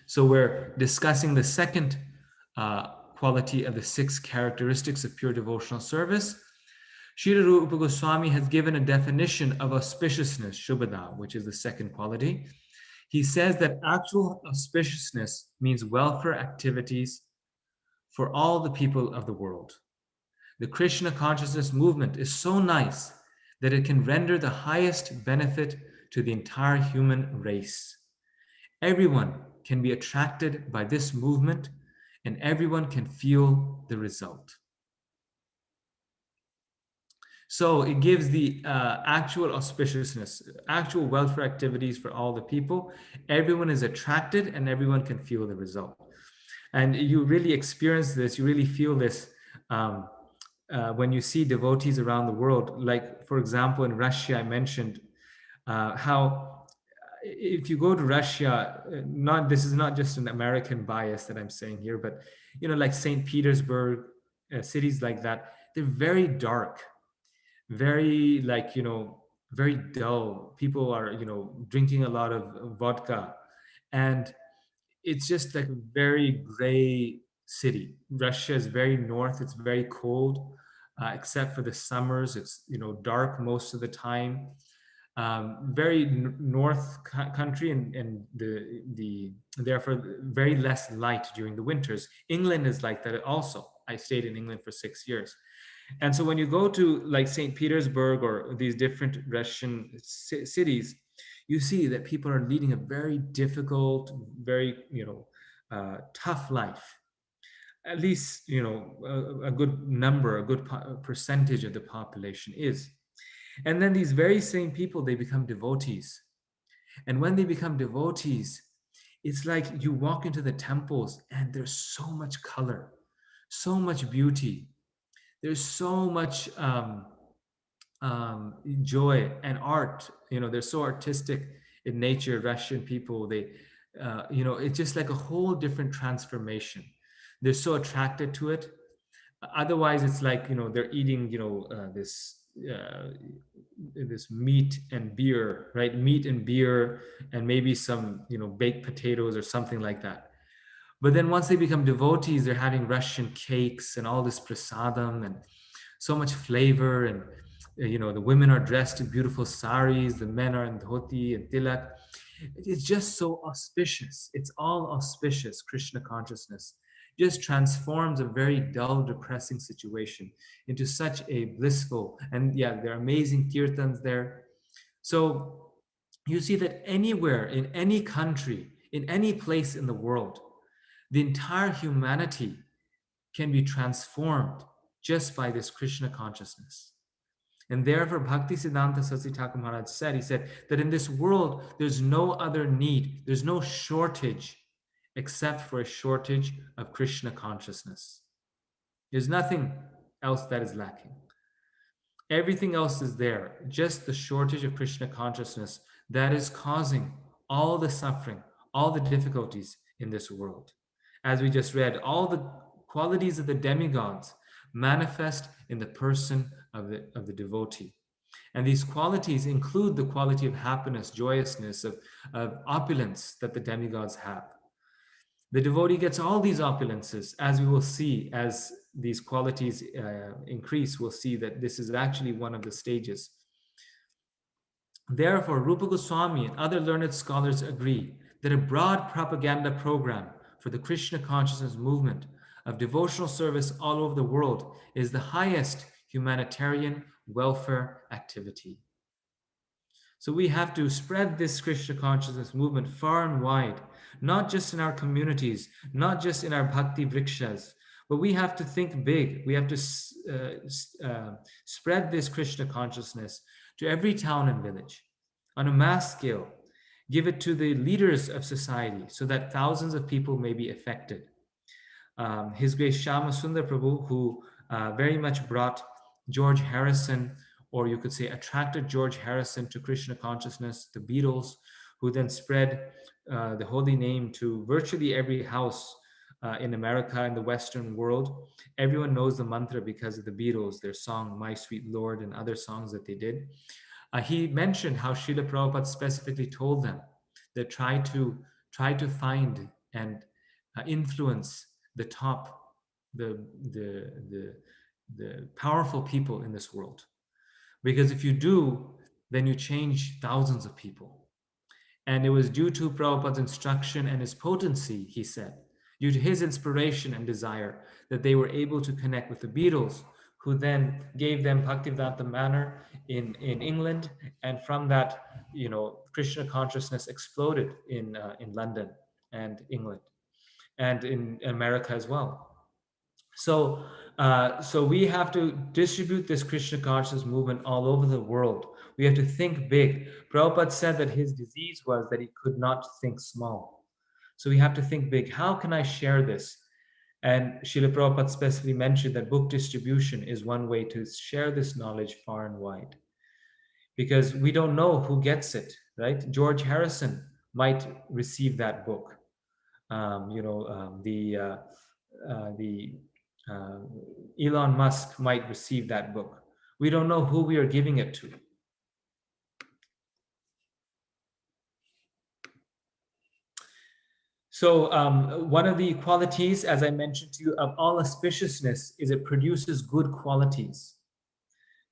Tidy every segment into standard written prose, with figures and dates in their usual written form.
So we're discussing the second quality of the 6 characteristics of pure devotional service. Srila Rupa Goswami has given a definition of auspiciousness, Shubhada, which is the second quality. He says that actual auspiciousness means welfare activities for all the people of the world. The Krishna consciousness movement is so nice that it can render the highest benefit to the entire human race. Everyone can be attracted by this movement and everyone can feel the result. So it gives the actual auspiciousness, actual welfare activities for all the people. Everyone is attracted and everyone can feel the result. And you really experience this, you really feel this when you see devotees around the world. Like, for example, in Russia, I mentioned how if you go to Russia, not this is not just an American bias that I'm saying here, but like St. Petersburg, cities like that, they're very dark, very very dull. People are drinking a lot of vodka, and it's just like a very gray city. Russia is very north, it's very cold, except for the summers. It's dark most of the time. Very north country, and the therefore very less light during the winters. England is like that also. I stayed in England for 6 years. And so when you go to like St. Petersburg or these different Russian cities, you see that people are leading a very difficult, very tough life. At least a good number, a good percentage of the population is. And then these very same people, they become devotees. And when they become devotees, it's like you walk into the temples and there's so much color, so much beauty. There's so much joy and art. They're so artistic in nature. Russian people, they it's just like a whole different transformation. They're so attracted to it. Otherwise it's like they're eating this meat and beer, right? Meat and beer, and maybe some baked potatoes or something like that. But then once they become devotees, they're having Russian cakes and all this prasadam and so much flavor. And the women are dressed in beautiful saris, the men are in dhoti and tilak. It's just so auspicious. It's all auspicious. Krishna consciousness just transforms a very dull, depressing situation into such a blissful, and yeah, there are amazing kirtans there. So you see that anywhere, in any country, in any place in the world, the entire humanity can be transformed just by this Krishna consciousness. And therefore, Bhakti Siddhanta Saraswati Thakur Maharaj said, he said that in this world, there's no other need, there's no shortage except for a shortage of Krishna consciousness. There's nothing else that is lacking. Everything else is there, just the shortage of Krishna consciousness that is causing all the suffering, all the difficulties in this world. As we just read, all the qualities of the demigods manifest in the person of the devotee. And these qualities include the quality of happiness, joyousness, of opulence that the demigods have. The devotee gets all these opulences, as we will see, as these qualities increase, we'll see that this is actually one of the stages. Therefore, Rupa Goswami and other learned scholars agree that a broad propaganda program for the Krishna consciousness movement of devotional service all over the world is the highest humanitarian welfare activity. So we have to spread this Krishna consciousness movement far and wide, not just in our communities, not just in our bhakti vrikshas, but we have to think big. We have to spread this Krishna consciousness to every town and village on a mass scale. Give it to the leaders of society so that thousands of people may be affected. His Grace Shama Sundar Prabhu, who very much brought George Harrison, or you could say attracted George Harrison to Krishna consciousness, the Beatles, who then spread the holy name to virtually every house in America and the Western world. Everyone knows the mantra because of the Beatles, their song My Sweet Lord and other songs that they did. He mentioned how Srila Prabhupada specifically told them that try to find and influence the top, the, the, the, the powerful people in this world. Because if you do, then you change thousands of people. And it was due to Prabhupada's instruction and his potency, he said, due to his inspiration and desire, that they were able to connect with the Beatles, who then gave them Bhaktivedanta Manor in England. And from that, Krishna consciousness exploded in London and England and in America as well. So, so we have to distribute this Krishna consciousness movement all over the world. We have to think big. Prabhupada said that his disease was that he could not think small. So we have to think big. How can I share this? And Srila Prabhupada specifically mentioned that book distribution is one way to share this knowledge far and wide. Because we don't know who gets it, right? George Harrison might receive that book. The uh, Elon Musk might receive that book. We don't know who we are giving it to. So one of the qualities, as I mentioned to you, of all auspiciousness is it produces good qualities.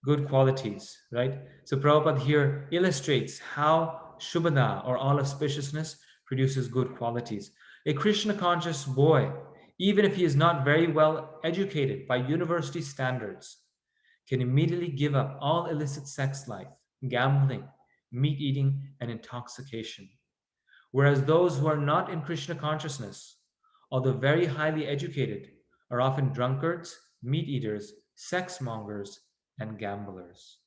Good qualities, right? So Prabhupada here illustrates how Shubhada, or all auspiciousness, produces good qualities. A Krishna conscious boy, even if he is not very well educated by university standards, can immediately give up all illicit sex life, gambling, meat eating, and intoxication. Whereas those who are not in Krishna consciousness, although very highly educated, are often drunkards, meat eaters, sex mongers, and gamblers.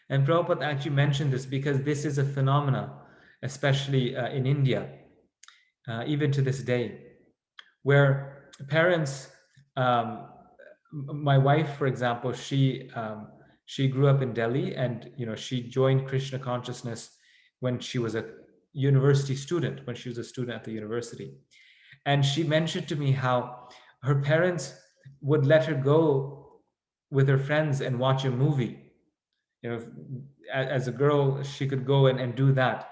And Prabhupada actually mentioned this because this is a phenomena, especially in India, even to this day, where parents, um, my wife, for example, she grew up in Delhi, and she joined Krishna consciousness when she was a university student, when she was a student at the university. And she mentioned to me how her parents would let her go with her friends and watch a movie. As a girl, she could go and do that,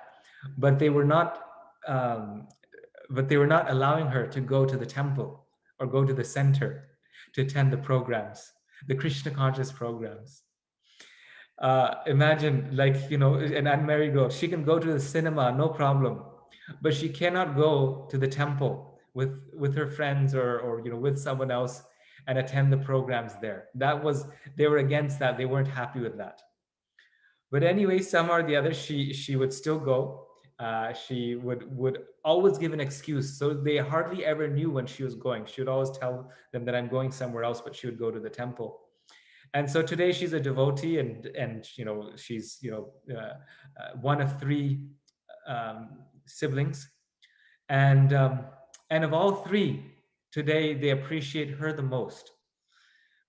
but they were not um, allowing her to go to the temple or go to the center to attend the programs, the Krishna conscious programs. Imagine, like, an unmarried girl, she can go to the cinema, no problem, but she cannot go to the temple with her friends, or with someone else, and attend the programs there. They were against that. They weren't happy with that. But anyway, somehow or the other, she would still go. She would always give an excuse, so they hardly ever knew when she was going. She would always tell them that I'm going somewhere else, but she would go to the temple. And so today she's a devotee, and she's one of three siblings, and of all three, today they appreciate her the most,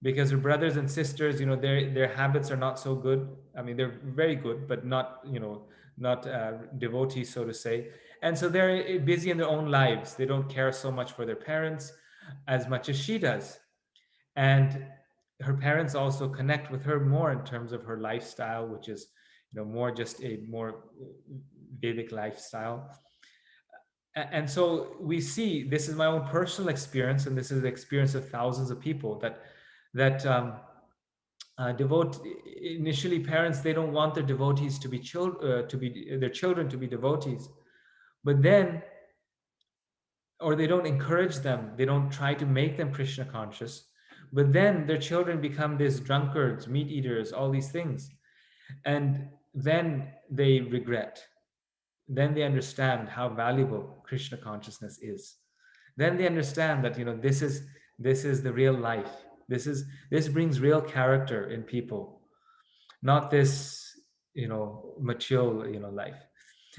because her brothers and sisters, their habits are not so good. I mean, they're very good, but not not devotees, so to say. And so they're busy in their own lives. They don't care so much for their parents as much as she does. And her parents also connect with her more in terms of her lifestyle, which is more just a more Vedic lifestyle. And so we see, this is my own personal experience, and this is the experience of thousands of people, that devote initially, parents, they don't want their devotees to be their children to be devotees, but then, or they don't encourage them, they don't try to make them Krishna conscious, but then their children become these drunkards, meat eaters, all these things, and then they regret. Then they understand how valuable Krishna consciousness is. Then they understand that this is the real life. This brings real character in people, not this material life.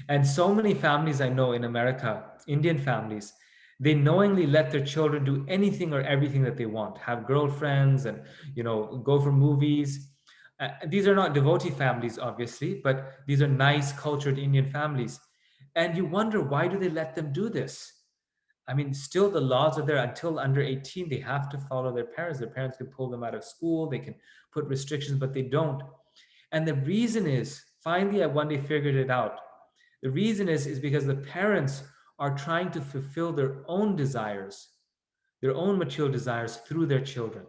And so many families I know in America, Indian families, they knowingly let their children do anything or everything that they want, have girlfriends, and go for movies. These are not devotee families, obviously, but these are nice, cultured Indian families. And you wonder, why do they let them do this? I mean, still the laws are there. Until under 18, they have to follow their parents. Their parents can pull them out of school, they can put restrictions, but they don't. And the reason is, finally, I one day figured it out. The reason is because the parents are trying to fulfill their own desires, their own material desires through their children.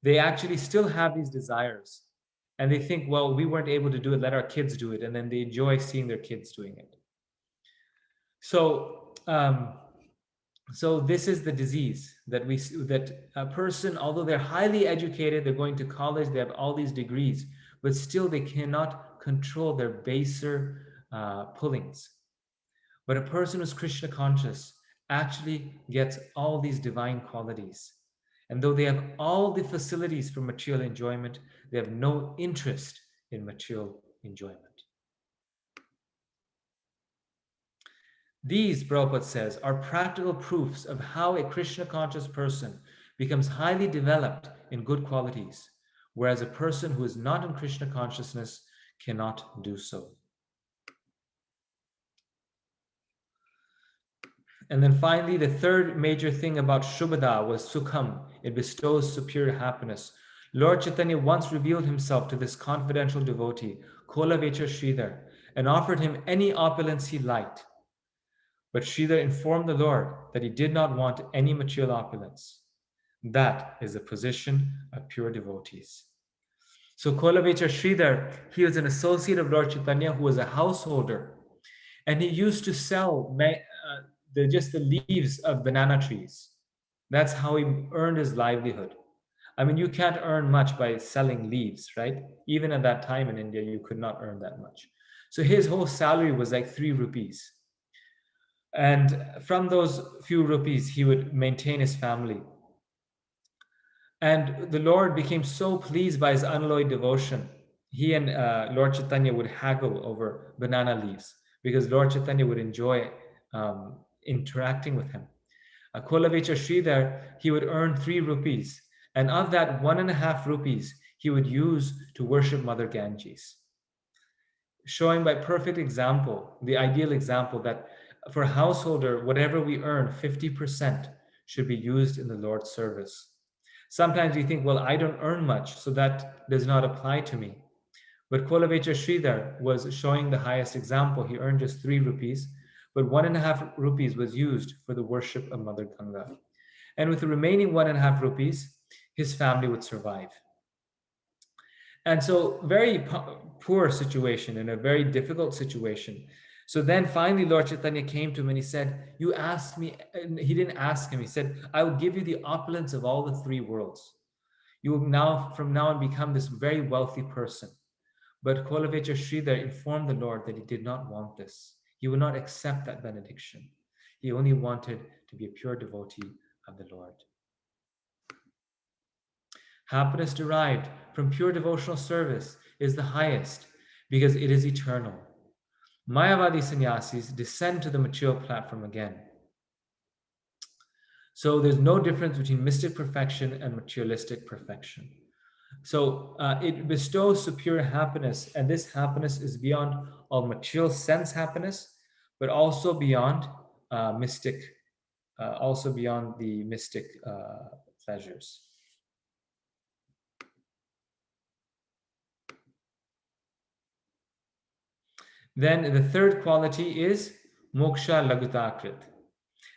They actually still have these desires. And they think, well, we weren't able to do it, let our kids do it. And then they enjoy seeing their kids doing it. So, so this is the disease that that a person, although they're highly educated, they're going to college, they have all these degrees, but still they cannot control their baser pullings. But a person who's Krishna conscious actually gets all these divine qualities. And though they have all the facilities for material enjoyment, they have no interest in material enjoyment. These, Prabhupada says, are practical proofs of how a Krishna conscious person becomes highly developed in good qualities, whereas a person who is not in Krishna consciousness cannot do so. And then finally, the third major thing about Shubhada was Sukham. It bestows superior happiness. Lord Chaitanya once revealed himself to this confidential devotee, Kolavecha Sridhar, and offered him any opulence he liked. But Sridhar informed the Lord that he did not want any material opulence. That is the position of pure devotees. So Kolavecha Sridhar, he was an associate of Lord Chaitanya who was a householder. And he used to sell just the leaves of banana trees. That's how he earned his livelihood. I mean, you can't earn much by selling leaves, right? Even at that time in India, you could not earn that much. So his whole salary was like 3 rupees. And from those few rupees, he would maintain his family. And the Lord became so pleased by his unalloyed devotion. He and Lord Chaitanya would haggle over banana leaves because Lord Chaitanya would enjoy interacting with him. Kolavecha Sridhar, he would earn 3 rupees. And of that 1.5 rupees, he would use to worship Mother Ganges. Showing by perfect example, the ideal example that for a householder, whatever we earn, 50% should be used in the Lord's service. Sometimes we think, well, I don't earn much, so that does not apply to me. But Kolavecha Sridhar was showing the highest example. He earned just 3 rupees, but 1.5 rupees was used for the worship of Mother Ganga. And with the remaining 1.5 rupees, his family would survive. And so, very poor situation, in a very difficult situation. So then finally, Lord Chaitanya came to him and he said, you asked me, and he didn't ask him, he said, I will give you the opulence of all the 3 worlds. You will now, from now on, become this very wealthy person. But Kolavecha Sridhar informed the Lord that he did not want this. He would not accept that benediction. He only wanted to be a pure devotee of the Lord. Happiness derived from pure devotional service is the highest because it is eternal. Mayavadi sannyasis descend to the material platform again. So there's no difference between mystic perfection and materialistic perfection. So it bestows superior happiness, and this happiness is beyond all material sense happiness, but also beyond mystic, also beyond the mystic pleasures. Then the third quality is moksha lagutakrit.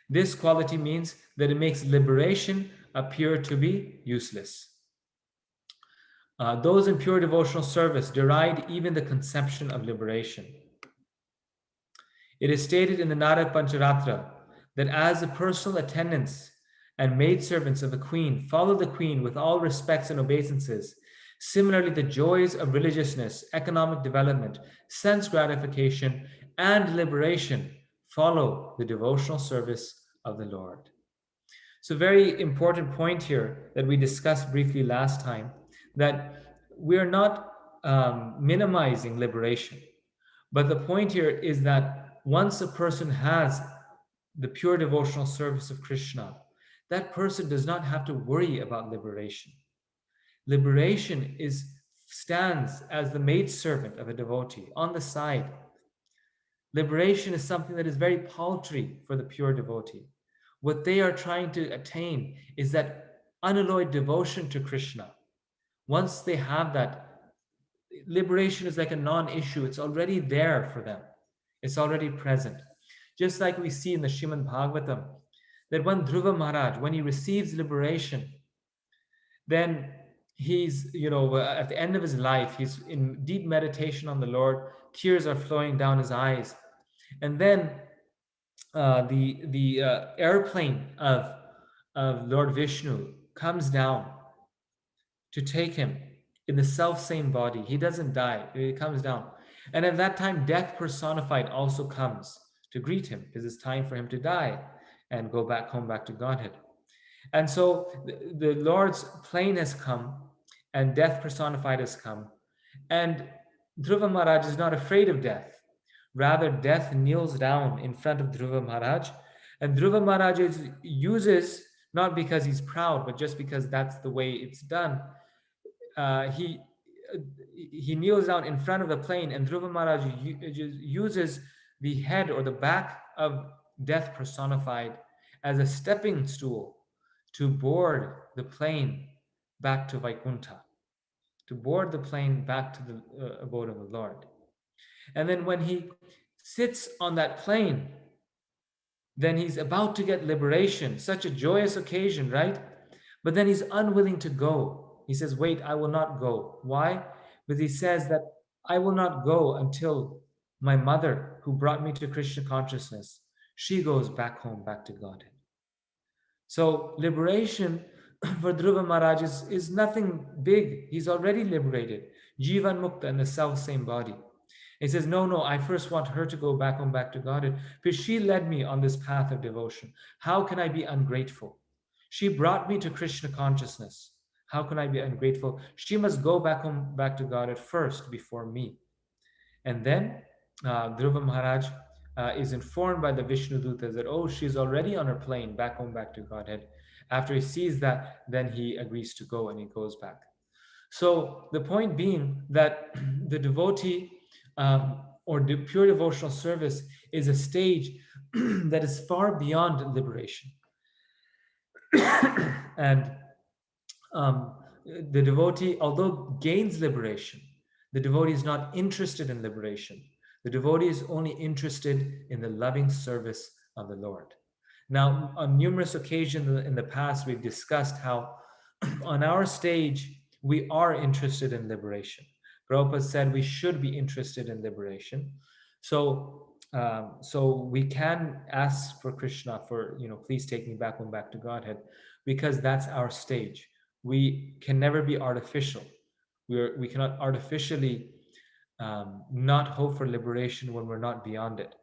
This quality means that it makes liberation appear to be useless. Those in pure devotional service deride even the conception of liberation. It is stated in the Narad Pancharatra that as the personal attendants and maidservants of the queen follow the queen with all respects and obeisances, similarly the joys of religiousness, economic development, sense gratification, and liberation follow the devotional service of the Lord. So, very important point here that we discussed briefly last time, that we're not minimizing liberation. But the point here is that once a person has the pure devotional service of Krishna, that person does not have to worry about liberation. Liberation stands as the maidservant of a devotee on the side. Liberation is something that is very paltry for the pure devotee. What they are trying to attain is that unalloyed devotion to Krishna. Once they have that, liberation is like a non-issue. It's already there for them. It's already present. Just like we see in the Shrimad Bhagavatam, that when Dhruva Maharaj, when he receives liberation, then he's, at the end of his life, he's in deep meditation on the Lord, tears are flowing down his eyes. And then the airplane of Lord Vishnu comes down to take him in the self same body. He doesn't die, he comes down. And at that time, death personified also comes to greet him because it's time for him to die and go back home, back to Godhead. And so the Lord's plane has come and death personified has come. And Dhruva Maharaj is not afraid of death. Rather, death kneels down in front of Dhruva Maharaj. And Dhruva Maharaj uses, not because he's proud, but just because that's the way it's done, uh, he he kneels down in front of the plane, and Dhruva Maharaj uses the head or the back of death personified as a stepping stool to board the plane back to Vaikuntha, to board the plane back to the abode of the Lord. And then when he sits on that plane, then he's about to get liberation, such a joyous occasion, right? But then he's unwilling to go. He says, wait, I will not go. Why? Because he says that I will not go until my mother, who brought me to Krishna consciousness, she goes back home, back to Godhead. So liberation for Dhruva Maharaj is nothing big. He's already liberated. Jivan Mukta in the self-same body. He says, no, I first want her to go back home, back to Godhead, because she led me on this path of devotion. How can I be ungrateful? She brought me to Krishna consciousness. How can I be ungrateful? She must go back home, back to Godhead first before me. And then Dhruva Maharaj is informed by the Vishnu Dutas that, oh, she's already on her plane back home, back to Godhead. After he sees that, then he agrees to go and he goes back. So the point being that the devotee or the pure devotional service is a stage that is far beyond liberation. And the devotee, although gains liberation, the devotee is not interested in liberation. The devotee is only interested in the loving service of the Lord. Now, on numerous occasions in the past, we've discussed how on our stage, we are interested in liberation. Prabhupada said we should be interested in liberation. So we can ask for Krishna for, please take me back home, back to Godhead, because that's our stage. We can never be artificial. We cannot artificially not hope for liberation when we're not beyond it.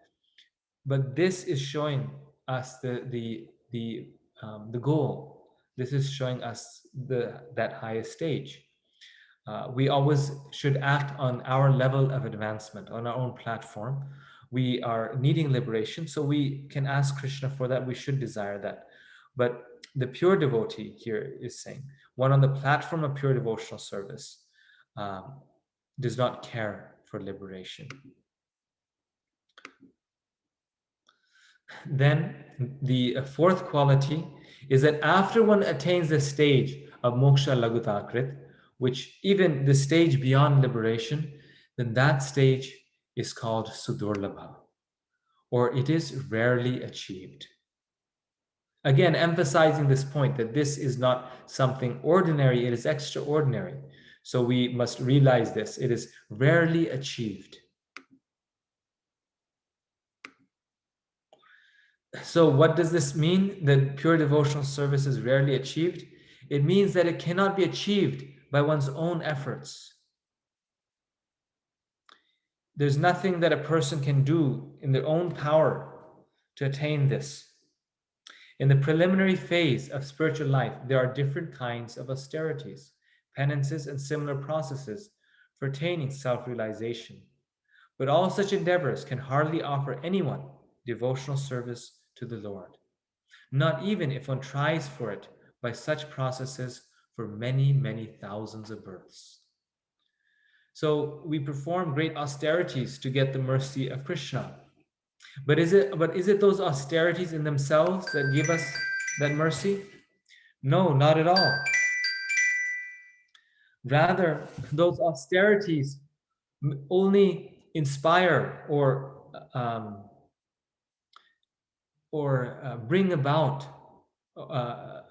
But this is showing us the goal. This is showing us that highest stage. We always should act on our level of advancement, on our own platform. We are needing liberation, so we can ask Krishna for that. We should desire that. But the pure devotee here is saying, one on the platform of pure devotional service does not care for liberation. Then the fourth quality is that after one attains the stage of moksha lagutakrit, which even the stage beyond liberation, then that stage is called sudurlabha, or it is rarely achieved. Again, emphasizing this point that this is not something ordinary, it is extraordinary. So we must realize this. It is rarely achieved. So what does this mean, that pure devotional service is rarely achieved? It means that it cannot be achieved by one's own efforts. There's nothing that a person can do in their own power to attain this. In the preliminary phase of spiritual life, there are different kinds of austerities, penances, and similar processes for attaining self-realization. But all such endeavors can hardly offer anyone devotional service to the Lord, not even if one tries for it by such processes for many, many thousands of births. So we perform great austerities to get the mercy of Krishna. But is it those austerities in themselves that give us that mercy? No, not at all. Rather, those austerities only inspire or bring about, uh,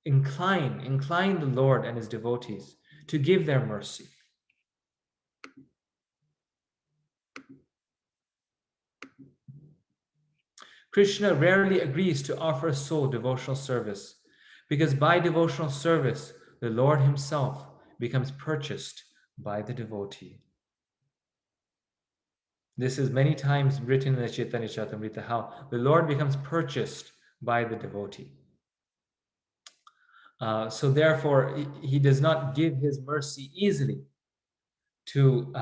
incline the Lord and his devotees to give their mercy. Krishna rarely agrees to offer a soul devotional service because by devotional service, the Lord himself becomes purchased by the devotee. This is many times written in the Chaitanya Charitamrita how the Lord becomes purchased by the devotee. So therefore, he does not give his mercy easily to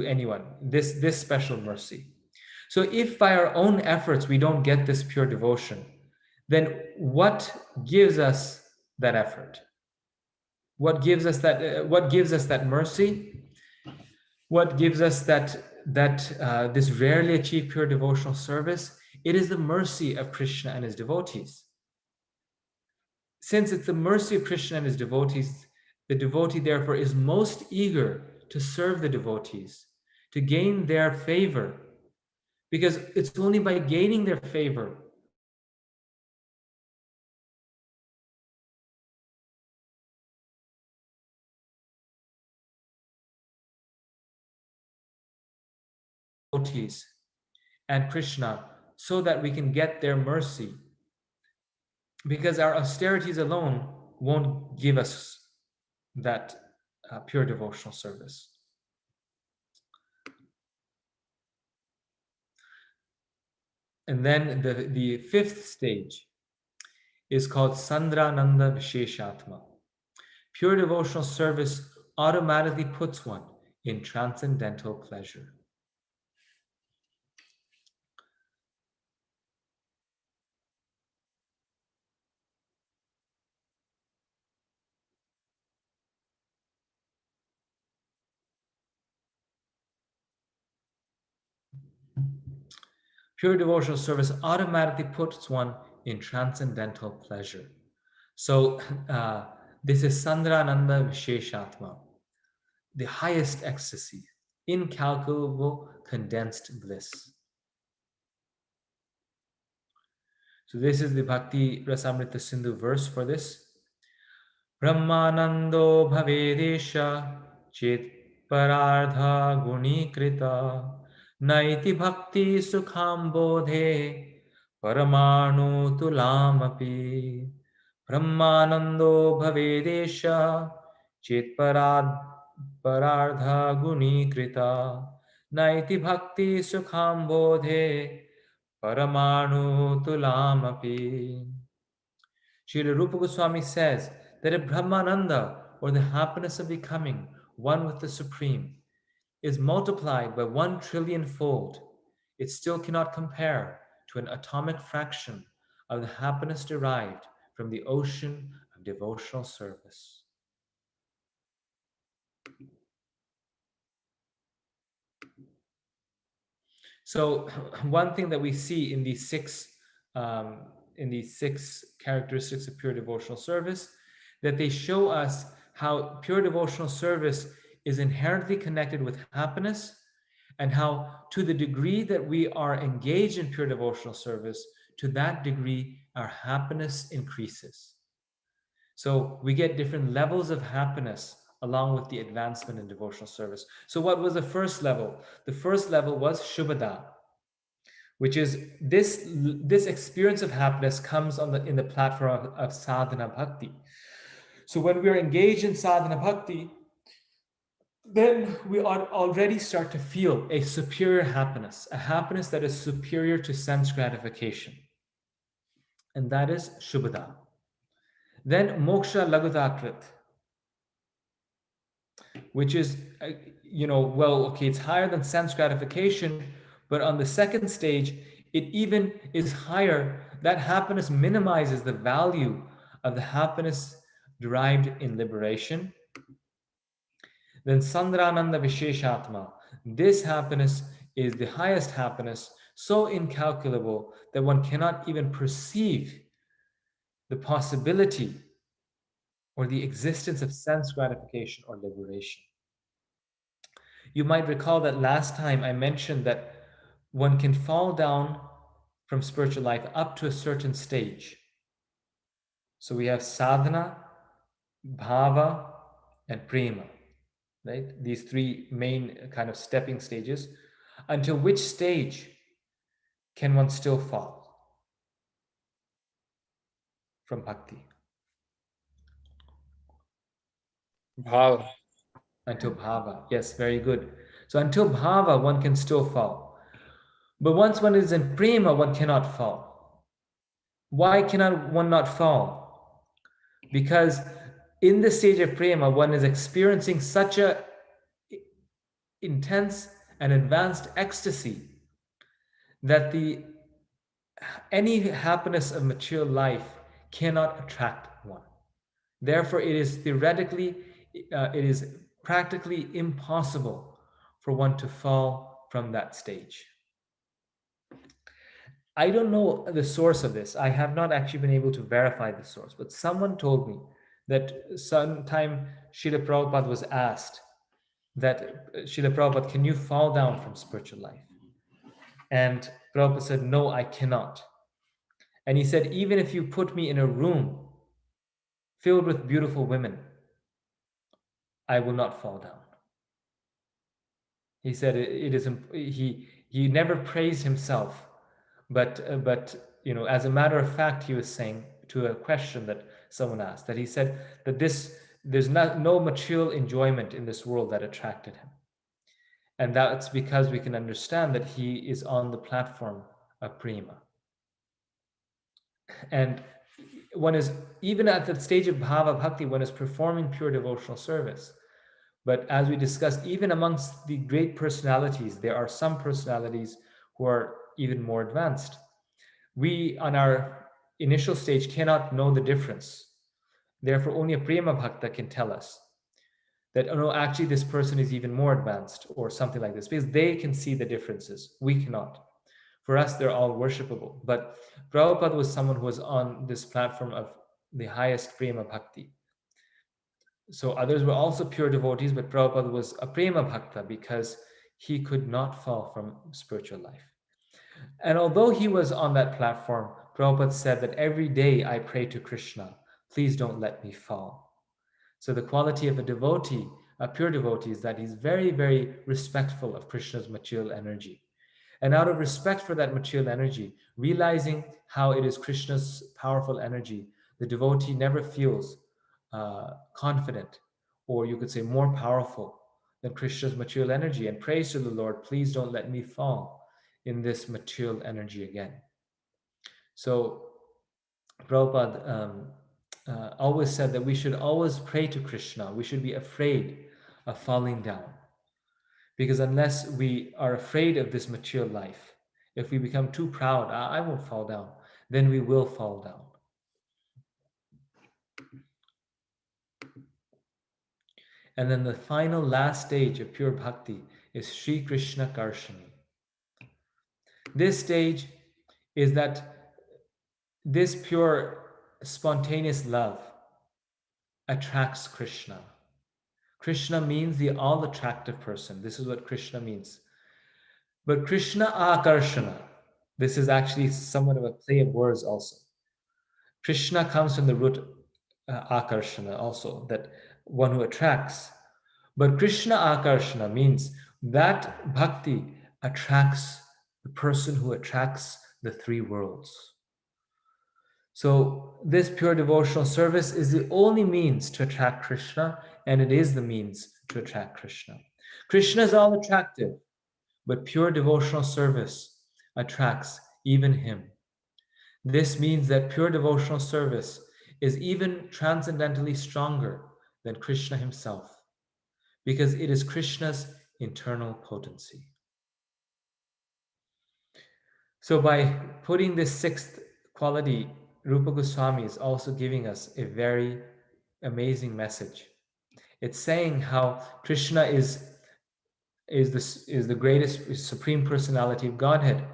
anyone. This special mercy. So if by our own efforts we don't get this pure devotion, then what gives us that effort? What gives us that? What gives us that mercy? What gives us that this rarely achieved pure devotional service? It is the mercy of Krishna and his devotees. Since it's the mercy of Krishna and his devotees, the devotee therefore is most eager to serve the devotees, to gain their favor, because it's only by gaining their favor devotees and Krishna, so that we can get their mercy, because our austerities alone won't give us that pure devotional service. And then the fifth stage is called Sandrananda Visheshatma. Pure devotional service automatically puts one in transcendental pleasure. Pure devotional service automatically puts one in transcendental pleasure. So, this is Sandrananda Visheshatma, the highest ecstasy, incalculable condensed bliss. So, this is the Bhakti Rasamrita Sindhu verse for this. Brahmanando bhavedesha chit parardha gunikrita naiti bhakti sukham bodhe paramanu tulamapi. Brahmanando bhavedesha chit parardha gunikrita naiti bhakti sukham bodhe paramanu tulamapi. Srila Rupa Goswami says that if Brahmananda, or the happiness of becoming one with the Supreme, is multiplied by 1 trillion fold, it still cannot compare to an atomic fraction of the happiness derived from the ocean of devotional service. So, one thing that we see in these six characteristics of pure devotional service, that they show us how pure devotional service is inherently connected with happiness, and how, to the degree that we are engaged in pure devotional service, to that degree our happiness increases. So we get different levels of happiness along with the advancement in devotional service. So what was the first level? The first level was Shubhada, which is this experience of happiness comes in the platform of sadhana bhakti. So when we are engaged in sadhana bhakti, then we already start to feel a superior happiness, a happiness that is superior to sense gratification. And that is Shubhada. Then Moksha Lagudakrit, which is, it's higher than sense gratification, but on the second stage, it even is higher. That happiness minimizes the value of the happiness derived in liberation. Then Sandrananda Visheshatma, this happiness is the highest happiness, so incalculable that one cannot even perceive the possibility or the existence of sense gratification or liberation. You might recall that last time I mentioned that one can fall down from spiritual life up to a certain stage. So we have sadhana, bhava, and prema, right? These three main kind of stepping stages. Until which stage can one still fall from bhakti? Bhava. Until bhava. Yes, very good. So until bhava, one can still fall. But once one is in prema, one cannot fall. Why cannot one not fall? Because in the stage of prema, one is experiencing such a intense and advanced ecstasy that the any happiness of material life cannot attract one. Therefore, it is theoretically, it is practically impossible for one to fall from that stage. I don't know the source of this. I have not actually been able to verify the source, but someone told me that sometime Srila Prabhupada was asked that Srila Prabhupada, can you fall down from spiritual life? And Prabhupada said, no, I cannot. And he said, even if you put me in a room filled with beautiful women, I will not fall down. He said it is he never praised himself, but as a matter of fact, he was saying to a question that someone asked that he said that there's no material enjoyment in this world that attracted him, and that's because we can understand that he is on the platform of prema, and one is even at the stage of bhava bhakti, one is performing pure devotional service. But as we discussed, even amongst the great personalities, there are some personalities who are even more advanced. We, on our initial stage, cannot know the difference. Therefore, only a prema bhakta can tell us that, oh no, actually, this person is even more advanced or something like this, because they can see the differences. We cannot. For us, they're all worshipable. But Prabhupada was someone who was on this platform of the highest prema bhakti. So others were also pure devotees, but Prabhupada was a prema bhakta because he could not fall from spiritual life. And although he was on that platform, Prabhupada said that every day I pray to Krishna, please don't let me fall. So the quality of a devotee, a pure devotee, is that he's very, very respectful of Krishna's material energy. And out of respect for that material energy, realizing how it is Krishna's powerful energy, the devotee never feels confident, or you could say more powerful than Krishna's material energy, and prays to the Lord, please don't let me fall in this material energy again. So Prabhupada always said that we should always pray to Krishna. We should be afraid of falling down. Because unless we are afraid of this material life, if we become too proud, I won't fall down, then we will fall down. And then the final last stage of pure bhakti is Sri Krishna Karshani. This stage is that this pure spontaneous love attracts Krishna. Krishna means the all attractive person. This is what Krishna means. But Krishna Akarshana, this is actually somewhat of a play of words also. Krishna comes from the root akarshana also, that one who attracts. But Krishna akarshana means that bhakti attracts the person who attracts the three worlds. So this pure devotional service is the only means to attract Krishna, and it is the means to attract Krishna. Krishna is all attractive, but pure devotional service attracts even him. This means that pure devotional service is even transcendentally stronger than Krishna himself, because it is Krishna's internal potency. So, by putting this sixth quality, Rupa Goswami is also giving us a very amazing message. It's saying how Krishna is the greatest supreme personality of Godhead.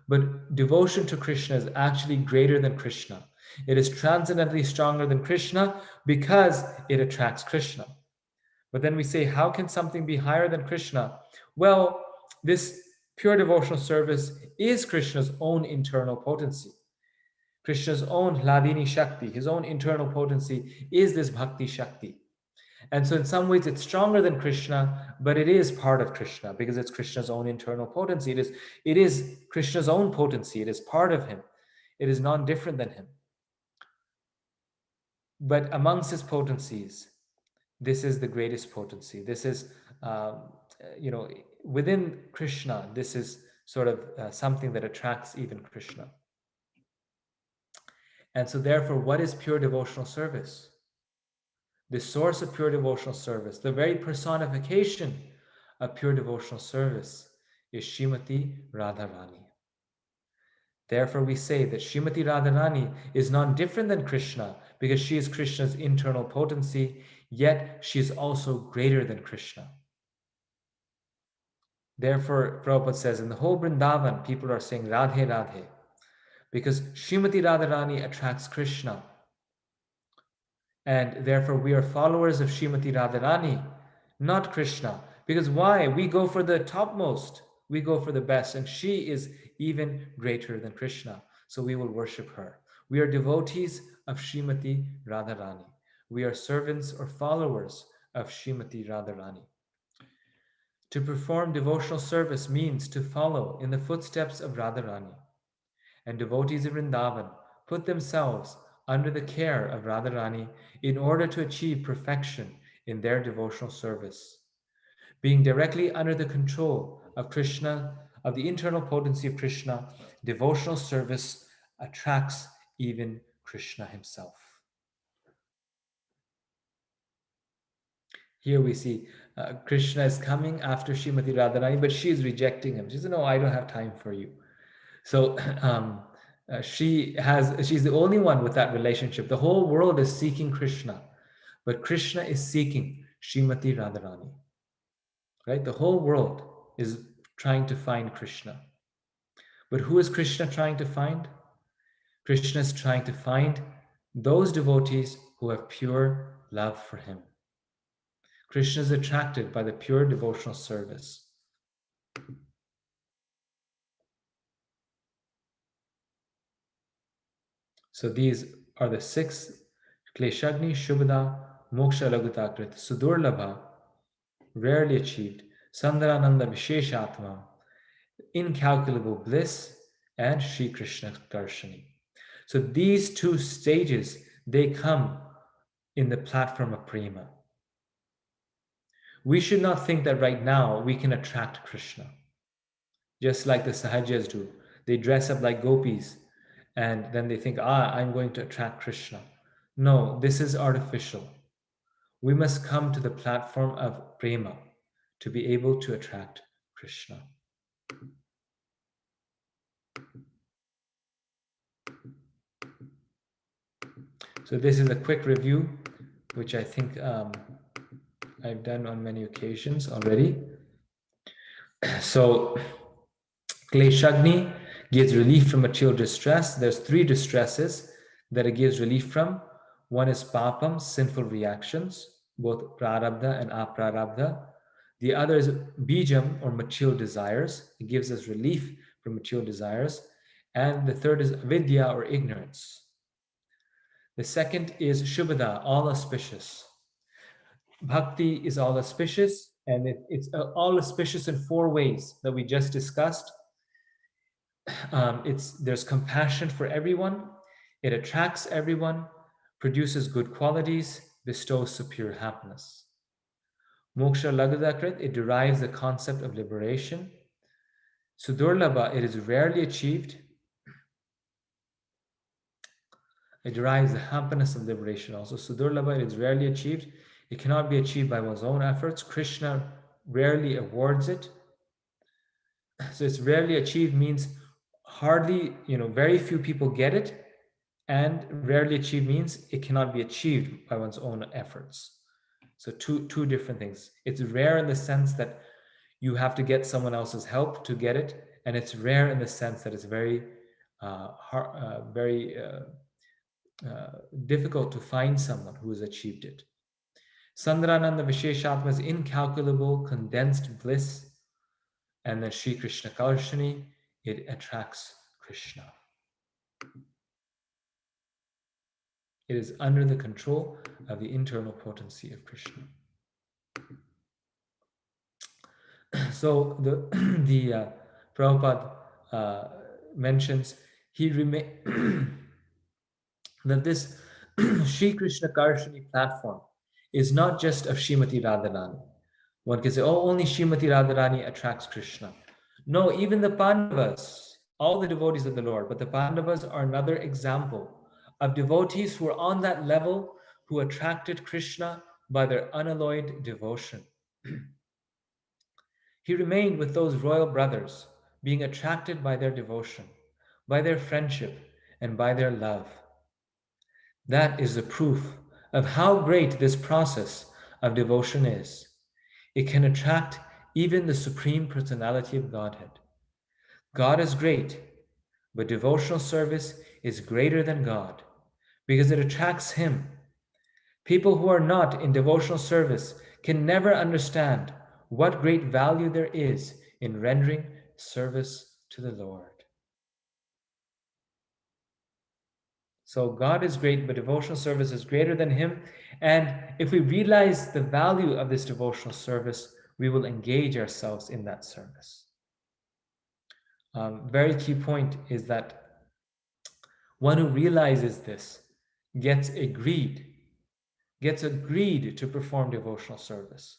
But devotion to Krishna is actually greater than Krishna. It is transcendently stronger than Krishna because it attracts Krishna. But then we say, how can something be higher than Krishna? Well, this Pure devotional service is Krishna's own internal potency. Krishna's own Hladini Shakti, his own internal potency, is this Bhakti Shakti. And so, in some ways, it's stronger than Krishna, but it is part of Krishna because it's Krishna's own internal potency. It is Krishna's own potency. It is part of him. It is non different than him. But amongst his potencies, this is the greatest potency. This is, within Krishna, this is sort of something that attracts even Krishna. And so, therefore, what is pure devotional service? The source of pure devotional service, the very personification of pure devotional service, is Srimati Radharani. Therefore, we say that Srimati Radharani is not different than Krishna because she is Krishna's internal potency, yet she is also greater than Krishna. Therefore, Prabhupada says in the whole Vrindavan, people are saying Radhe Radhe because Srimati Radharani attracts Krishna. And therefore, we are followers of Srimati Radharani, not Krishna. Because why? We go for the topmost, we go for the best, and she is even greater than Krishna. So we will worship her. We are devotees of Srimati Radharani. We are servants or followers of Srimati Radharani. To perform devotional service means to follow in the footsteps of Radharani. And devotees of Vrindavan put themselves under the care of Radharani in order to achieve perfection in their devotional service. Being directly under the control of Krishna, of the internal potency of Krishna, devotional service attracts even Krishna himself. Here we see Krishna is coming after Srimati Radharani, but she is rejecting him. She says, "No, I don't have time for you." So she's the only one with that relationship. The whole world is seeking Krishna, but Krishna is seeking Srimati Radharani. Right? The whole world is trying to find Krishna. But who is Krishna trying to find? Krishna is trying to find those devotees who have pure love for him. Krishna is attracted by the pure devotional service. So these are the 6 Kleshagni, Shubhada, Moksha Lagutakrit, Sudurlabha, rarely achieved, Sandharananda Visheshatma, incalculable bliss, and Sri Krishna Darshani. So these 2 stages, they come in the platform of prema. We should not think that right now we can attract Krishna. Just like the Sahajas do. They dress up like gopis and then they think, I'm going to attract Krishna. No, this is artificial. We must come to the platform of prema to be able to attract Krishna. So this is a quick review, which I think I've done on many occasions already. So Kleshagni gives relief from material distress. There's 3 distresses that it gives relief from. One is papam, sinful reactions, both prarabdha and aprarabdha. The other is bijam, or material desires. It gives us relief from material desires. And the third is vidya, or ignorance. The second is shubhada, all auspicious. Bhakti is all auspicious, and it's all auspicious in 4 ways that we just discussed. There's compassion for everyone, it attracts everyone, produces good qualities, bestows superior happiness. Moksha Lagadakrit, it derives the concept of liberation. Sudurlabha, it is rarely achieved. It derives the happiness of liberation also. Sudurlabha, it is rarely achieved. It cannot be achieved by one's own efforts. Krishna rarely awards it. So it's rarely achieved means hardly, very few people get it, and rarely achieved means it cannot be achieved by one's own efforts. So two different things. It's rare in the sense that you have to get someone else's help to get it, and it's rare in the sense that it's very difficult to find someone who has achieved it. Sandharananda Visheshatma is incalculable, condensed bliss. And then Sri Krishna Karshani, it attracts Krishna. It is under the control of the internal potency of Krishna. So the Prabhupada mentions he that this Sri Krishna Karshani platform is not just of Srimati Radharani. One can say, oh, only Srimati Radharani attracts Krishna. No, even the Pandavas, all the devotees of the Lord, but the Pandavas are another example of devotees who are on that level who attracted Krishna by their unalloyed devotion. He remained with those royal brothers, being attracted by their devotion, by their friendship, and by their love. That is the proof of how great this process of devotion is. It can attract even the Supreme Personality of Godhead. God is great, but devotional service is greater than God because it attracts Him. People who are not in devotional service can never understand what great value there is in rendering service to the Lord. So God is great, but devotional service is greater than Him. And if we realize the value of this devotional service, we will engage ourselves in that service. Very key point is that one who realizes this gets agreed to perform devotional service.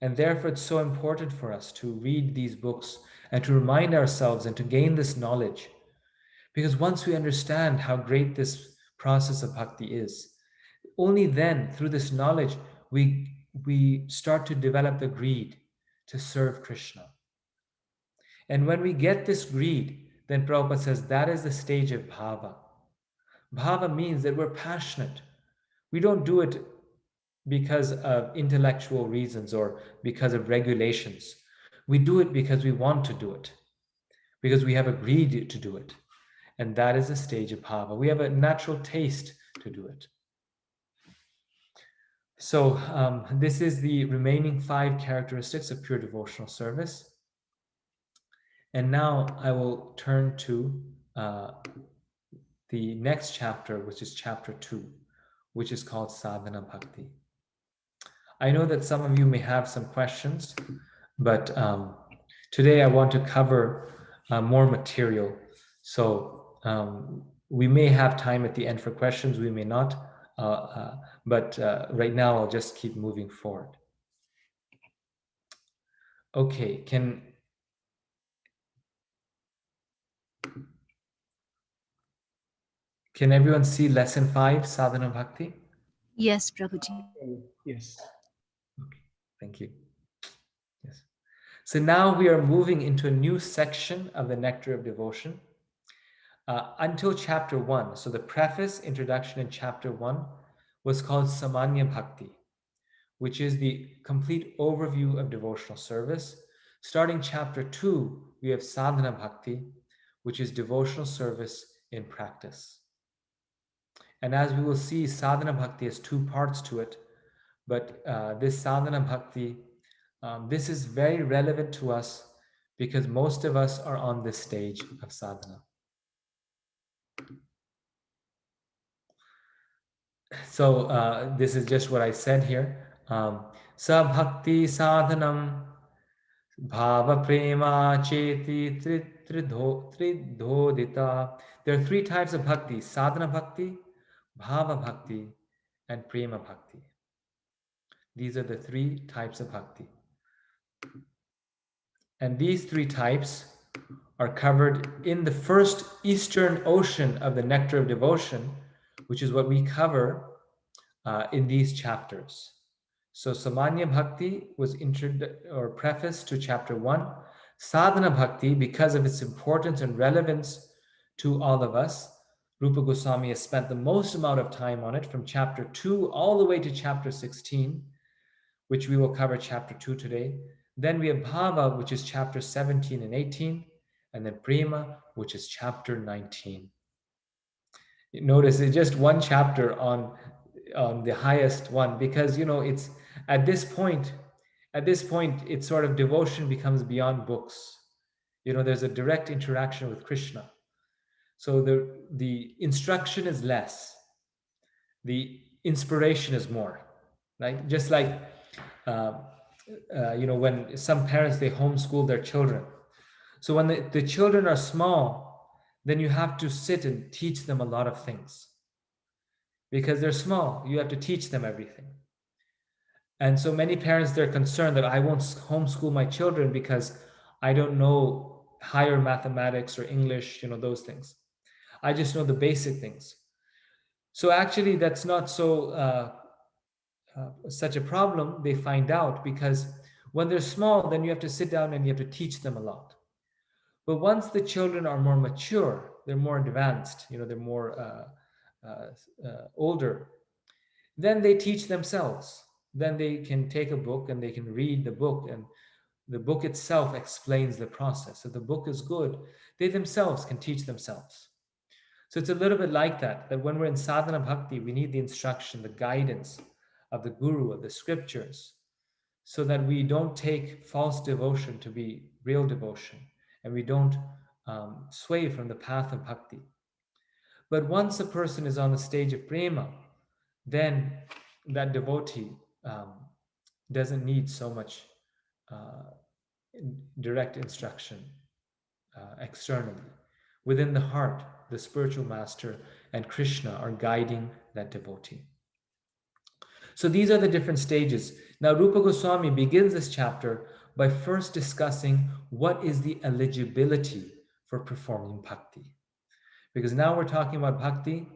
And therefore, it's so important for us to read these books and to remind ourselves and to gain this knowledge. Because once we understand how great this process of bhakti is, only then, through this knowledge, we start to develop the greed to serve Krishna. And when we get this greed, then Prabhupada says that is the stage of bhava. Bhava means that we're passionate. We don't do it because of intellectual reasons or because of regulations. We do it because we want to do it, because we have agreed to do it. And that is the stage of bhava. We have a natural taste to do it. So this is the remaining 5 characteristics of pure devotional service. And now I will turn to the next chapter, which is chapter 2, which is called Sadhana Bhakti. I know that some of you may have some questions, but today I want to cover more material. So we may have time at the end for questions, we may not, but right now I'll just keep moving forward. Okay, can everyone see lesson 5, Sadhana Bhakti? Yes, Prabhuji. Yes. Okay, thank you. Yes. So now we are moving into a new section of the Nectar of Devotion. Until chapter 1, so the preface, introduction in chapter 1 was called Samanya Bhakti, which is the complete overview of devotional service. Starting chapter 2, we have Sadhana Bhakti, which is devotional service in practice. And as we will see, Sadhana Bhakti has 2 parts to it, but this Sadhana Bhakti, this is very relevant to us because most of us are on this stage of sadhana. So this is just what I said here. Sabhakti sadhanam bhava prema cheti tridhodita. There are 3 types of bhakti: sadhana bhakti, bhava bhakti, and prema bhakti. These are the 3 types of bhakti. And these 3 types are covered in the first eastern ocean of the Nectar of Devotion, which is what we cover in these chapters. So Samanya Bhakti was prefaced to chapter 1. Sadhana Bhakti, because of its importance and relevance to all of us, Rupa Goswami has spent the most amount of time on it from chapter 2 all the way to chapter 16, which we will cover chapter 2 today. Then we have Bhava, which is chapter 17 and 18, and then Prema, which is chapter 19. Notice it's just one chapter on the highest one, because it's at this point, At this point, it's sort of devotion becomes beyond books. There's a direct interaction with Krishna. So the instruction is less, the inspiration is more, right? Just like uh, when some parents, they homeschool their children. So when the children are small, then you have to sit and teach them a lot of things because they're small. You have to teach them everything. And so many parents, they're concerned that I won't homeschool my children because I don't know higher mathematics or English, those things. I just know the basic things. So actually, that's not such a problem. They find out because when they're small, then you have to sit down and you have to teach them a lot. But once the children are more mature, they're more advanced, they're more older, then they teach themselves. Then they can take a book and they can read the book, and the book itself explains the process. If the book is good, they themselves can teach themselves. So it's a little bit like that when we're in sadhana bhakti, we need the instruction, the guidance of the guru, of the scriptures, so that we don't take false devotion to be real devotion, and we don't sway from the path of bhakti. But once a person is on the stage of prema, then that devotee um, doesn't need so much uh, direct instruction externally. Within the heart, the spiritual master and Krishna are guiding that devotee. So these are the different stages. Now, Rupa Goswami begins this chapter by first discussing what is the eligibility for performing bhakti. Because now we're talking about bhakti,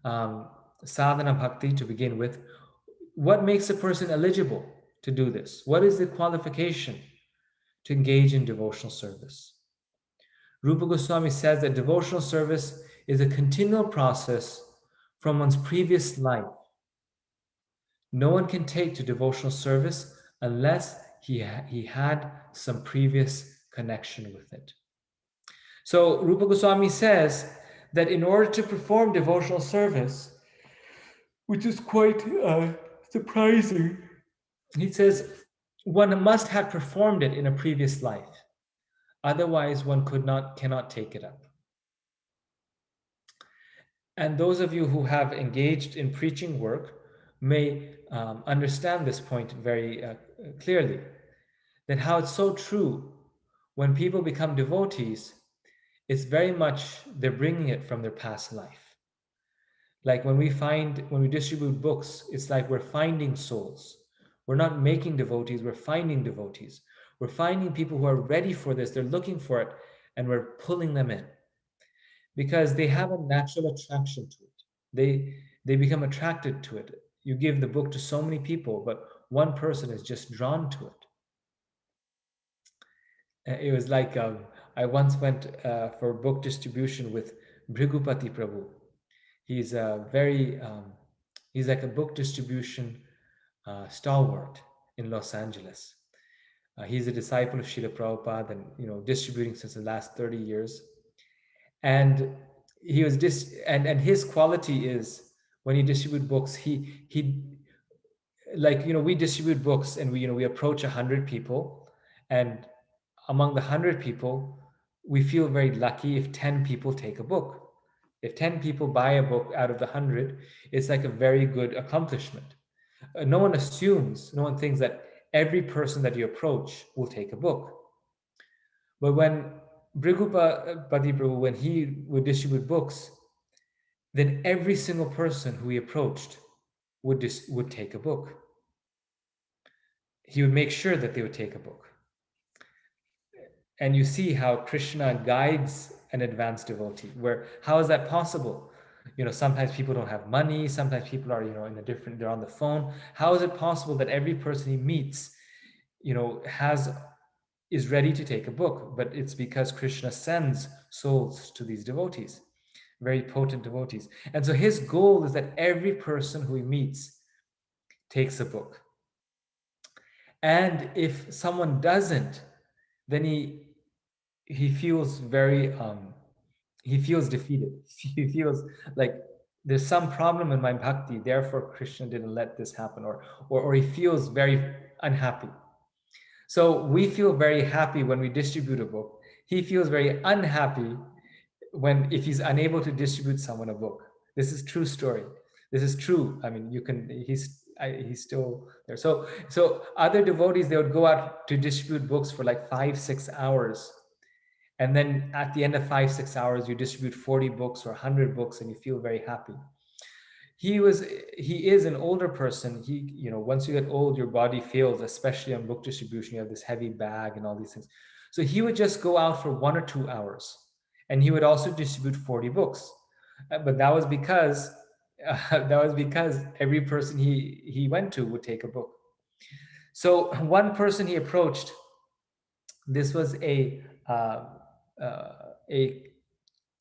um, sadhana bhakti to begin with. What makes a person eligible to do this? What is the qualification to engage in devotional service? Rupa Goswami says that devotional service is a continual process from one's previous life. No one can take to devotional service unless he had some previous connection with it. So Rupa Goswami says that in order to perform devotional service, which is quite surprising, he says one must have performed it in a previous life. Otherwise, one cannot take it up. And those of you who have engaged in preaching work may understand this point very clearly, that how it's so true when people become devotees, it's very much they're bringing it from their past life. Like when we distribute books, it's like we're finding souls. We're not making devotees, we're finding devotees. We're finding people who are ready for this, they're looking for it, and we're pulling them in because they have a natural attraction to it. They become attracted to it. You give the book to so many people, but one person is just drawn to it. It was like I once went for book distribution with Bhrigupati Prabhu. He's a he's like a book distribution stalwart in Los Angeles. He's a disciple of Srila Prabhupada and distributing since the last 30 years. And he was and his quality is when he distribute books, he like we distribute books and we approach 100 people, and among the 100 people we feel very lucky if 10 people take a book. If 10 people buy a book out of the 100, it's like a very good accomplishment. No one assumes, no one thinks that every person that you approach will take a book. But when Bhrigupati Prabhu, when he would distribute books, then every single person who he approached would take a book. He would make sure that they would take a book. And you see how Krishna guides an advanced devotee. Where how is that possible? Sometimes people don't have money. Sometimes people are they're on the phone. How is it possible that every person he meets, is ready to take a book? But it's because Krishna sends souls to these devotees, very potent devotees. And so his goal is that every person who he meets takes a book. And if someone doesn't, then he feels very he feels defeated. He feels like there's some problem in my bhakti, therefore Krishna didn't let this happen, or he feels very unhappy. So we feel very happy when we distribute a book. He feels very unhappy when if he's unable to distribute someone a book. This is true story. This is true. I mean, you can. He's still there. So other devotees, they would go out to distribute books for like 5 6 hours, and then at the end of 5 6 hours, you distribute 40 books or 100 books, and you feel very happy. he was he is an older person. Once you get old, your body fails, especially on book distribution. You have this heavy bag and all these things. So he would just go out for 1 or 2 hours, and he would also distribute 40 books. But that was because every person he went to would take a book. So one person he approached, this was uh, uh, a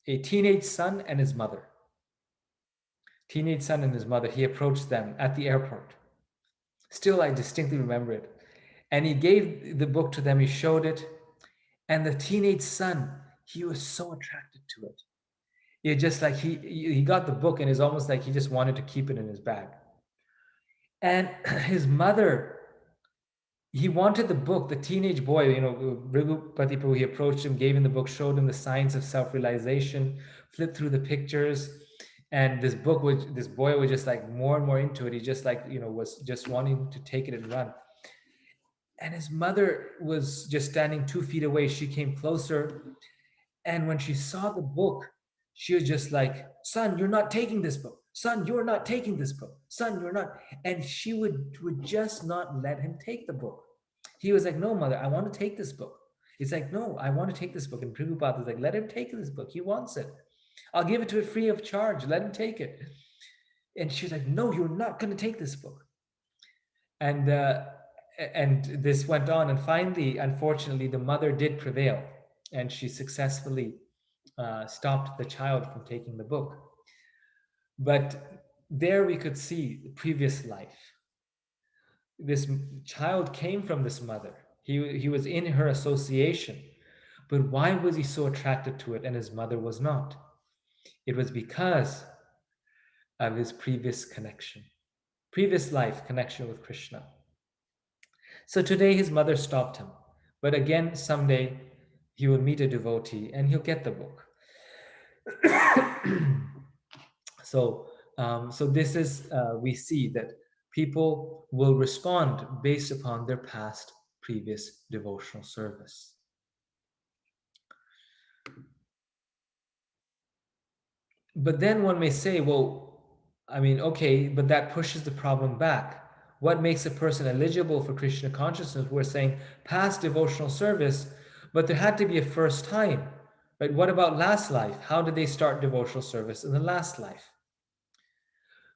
a teenage son and his mother. Teenage son and his mother. He approached them at the airport. Still, I distinctly remember it. And he gave the book to them, he showed it, and the teenage son, he was so attracted to it. It just like he got the book and it's almost like he just wanted to keep it in his bag. And his mother, he wanted the book. The teenage boy, Brigupati Prabhu, he approached him, gave him the book, showed him the science of self-realization, flipped through the pictures, and this boy was just like more and more into it. He just like was just wanting to take it and run. And his mother was just standing 2 feet away. She came closer, and when she saw the book, she was just like, "Son, you're not taking this book. Son, you're not taking this book. Son, you're not." And she would just not let him take the book. He was like, "No, mother, I want to take this book." It's like, "No, I want to take this book." And Prabhupada was like, "Let him take this book. He wants it. I'll give it to him free of charge. Let him take it." And she was like, "No, you're not going to take this book." And this went on, and finally, unfortunately, the mother did prevail, and she successfully stopped the child from taking the book. But there we could see the previous life. This child came from this mother. He was in her association, but why was he so attracted to it and his mother was not? It was because of his previous life connection with Krishna. So today his mother stopped him. But again, someday he will meet a devotee and he'll get the book. so, so this is, we see that people will respond based upon their past previous devotional service. But then one may say, well, I mean, okay, but that pushes the problem back. What makes a person eligible for Krishna consciousness? We're saying past devotional service, but there had to be a first time. Right? What about last life? How did they start devotional service in the last life?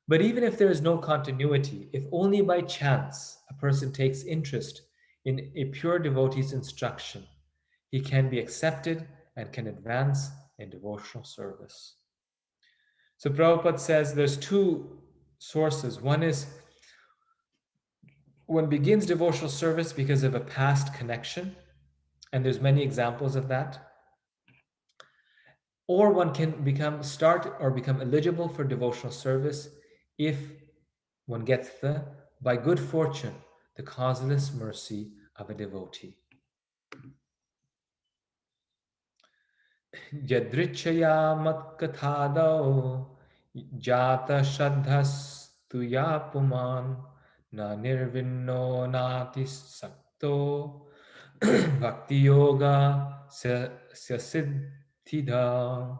But even if there is no continuity, if only by chance a person takes interest in a pure devotee's instruction, he can be accepted and can advance in devotional service. So Prabhupada says there's two sources. One is one begins devotional service because of a past connection, and there's many examples of that. Or one can become eligible for devotional service if one gets by good fortune, the causeless mercy of a devotee. Yadrichaya matkathadao jata shraddhastuya puman na nirvinno nati sakto bhakti yoga siddhida.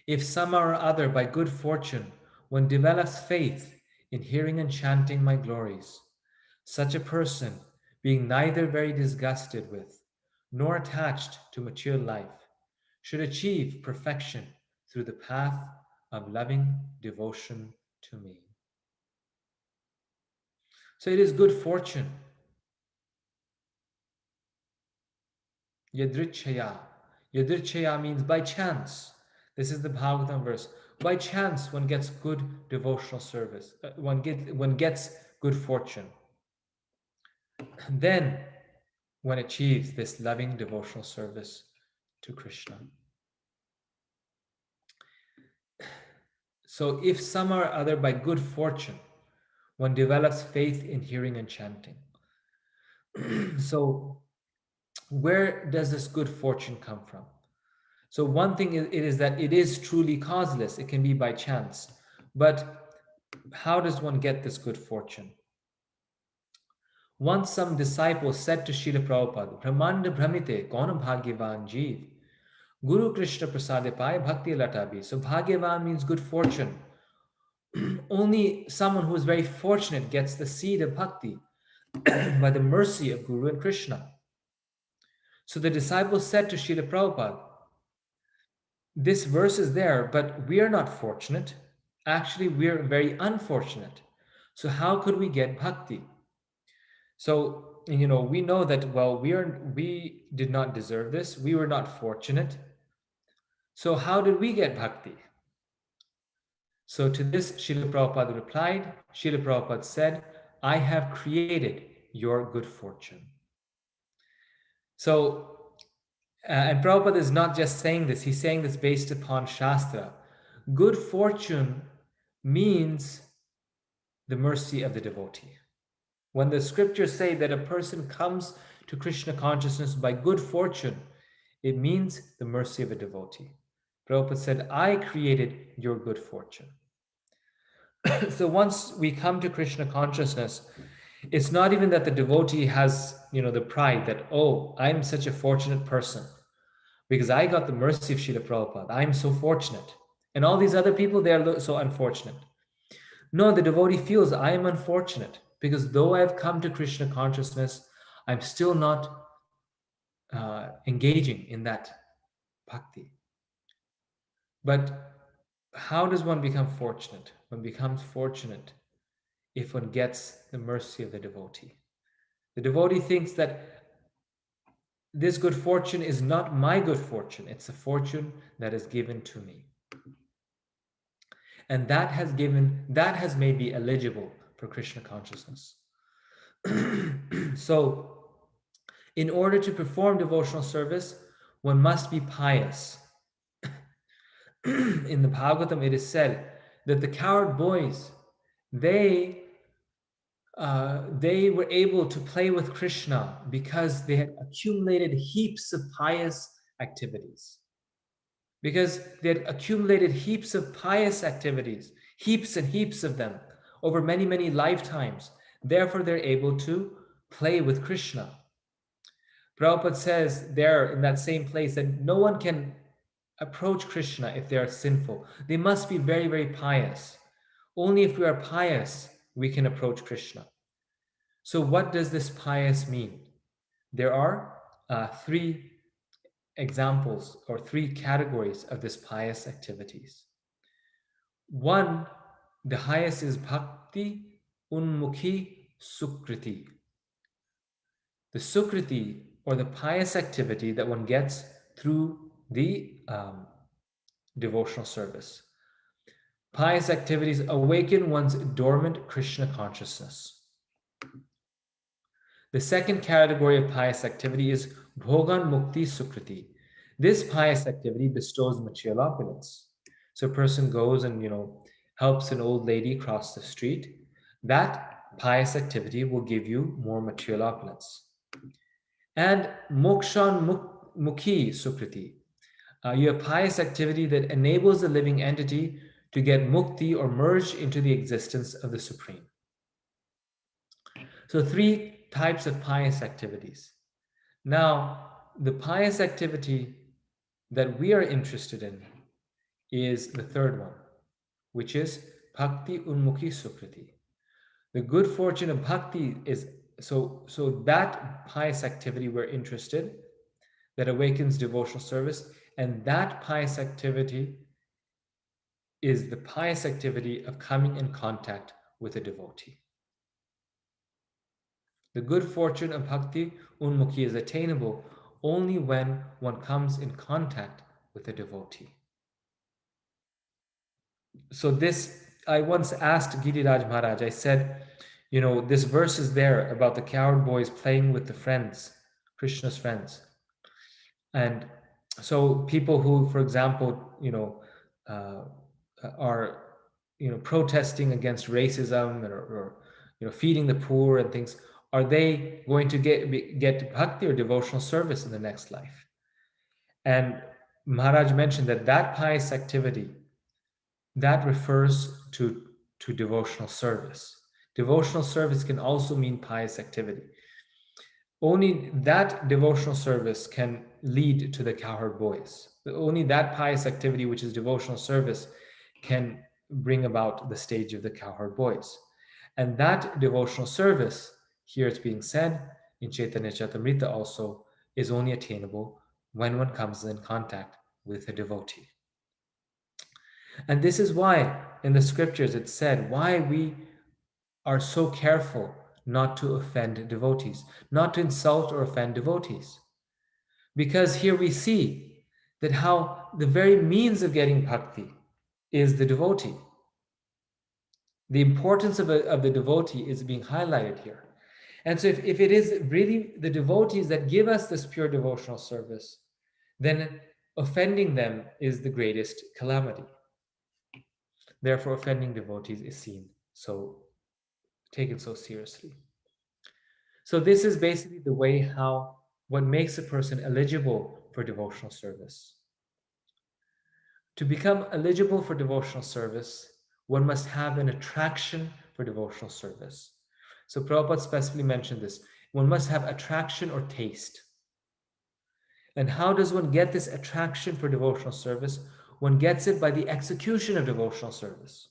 If somehow or other, by good fortune, one develops faith in hearing and chanting my glories, such a person, being neither very disgusted with nor attached to material life, should achieve perfection through the path of loving devotion to me. So it is good fortune. Yadrichaya. Yadrichaya means by chance. This is the Bhagavatam verse. By chance, one gets good devotional service. One gets good fortune. Then one achieves this loving devotional service to Krishna. So, if somehow or other, by good fortune, one develops faith in hearing and chanting, So, where does this good fortune come from? So, one thing it is that it is truly causeless, it can be by chance. But how does one get this good fortune? Once some disciple said to Srila Prabhupada, Brahmanda Brahmite, Kauna Bhagyavan Jeev, Guru Krishna Prasade Pai Bhakti Latabi. So Bhagyavan means good fortune. Only someone who is very fortunate gets the seed of bhakti by the mercy of Guru and Krishna. So the disciples said to Srila Prabhupada, this verse is there, but we are not fortunate. Actually, we are very unfortunate. So how could we get bhakti? So, we know that, well, we did not deserve this. We were not fortunate. So how did we get bhakti? So to this, Srila Prabhupada replied, Srila Prabhupada said, I have created your good fortune. So, and Prabhupada is not just saying this, he's saying this based upon Shastra. Good fortune means the mercy of the devotee. When the scriptures say that a person comes to Krishna consciousness by good fortune, it means the mercy of a devotee. Prabhupada said, I created your good fortune. So once we come to Krishna consciousness, it's not even that the devotee has, the pride that, oh, I'm such a fortunate person because I got the mercy of Srila Prabhupada. I'm so fortunate. And all these other people, they are so unfortunate. No, the devotee feels I am unfortunate because though I have come to Krishna consciousness, I'm still not engaging in that bhakti. But how does one become fortunate? One becomes fortunate if one gets the mercy of the devotee. The devotee thinks that this good fortune is not my good fortune, it's a fortune that is given to me. And that has made me eligible for Krishna consciousness. So, in order to perform devotional service, one must be pious. In the Bhagavatam, it is said that the coward boys, they they were able to play with Krishna because they had accumulated heaps of pious activities. Because they had accumulated heaps of pious activities, heaps and heaps of them, over many, many lifetimes. Therefore, they're able to play with Krishna. Prabhupada says there in that same place that no one can approach Krishna if they are sinful. They must be very, very pious. Only if we are pious, we can approach Krishna. So, what does this pious mean? There are three examples or three categories of this pious activities. One, the highest is bhakti unmukhi sukriti. The sukriti or the pious activity that one gets through the devotional service. Pious activities awaken one's dormant Krishna consciousness. The second category of pious activity is Bhogan Mukti Sukriti. This pious activity bestows material opulence. So a person goes and helps an old lady cross the street. That pious activity will give you more material opulence. And Mokshan Mukhi Sukriti. You have pious activity that enables the living entity to get mukti or merge into the existence of the Supreme. So, three types of pious activities. Now, the pious activity that we are interested in is the third one, which is Bhakti Unmukhi Sukriti. The good fortune of bhakti is so that pious activity we're interested that awakens devotional service, and that pious activity is the pious activity of coming in contact with a devotee. The good fortune of bhakti unmukhi is attainable only when one comes in contact with a devotee. So this, I once asked Giriraj Maharaj, I said, this verse is there about the coward boys playing with the friends, Krishna's friends. And so people who, for example, uh, are, protesting against racism or feeding the poor and things, Are they going to get bhakti or devotional service in the next life? And Maharaj mentioned that that pious activity that refers to devotional service. Devotional service can also mean pious activity. Only that devotional service can lead to the cowherd boys. Only that pious activity, which is devotional service, can bring about the stage of the cowherd boys. And that devotional service, here it's being said in Chaitanya Charitamrita also, is only attainable when one comes in contact with a devotee. And this is why in the scriptures it said why we are so careful not to offend devotees, not to insult or offend devotees. Because here we see that how the very means of getting bhakti is the devotee. The importance of the devotee is being highlighted here. And so, if it is really the devotees that give us this pure devotional service, then offending them is the greatest calamity. Therefore, offending devotees is seen so taken so seriously. So, this is basically the way how what makes a person eligible for devotional service. To become eligible for devotional service, one must have an attraction for devotional service. So Prabhupada specifically mentioned this. One must have attraction or taste. And how does one get this attraction for devotional service? One gets it by the execution of devotional service.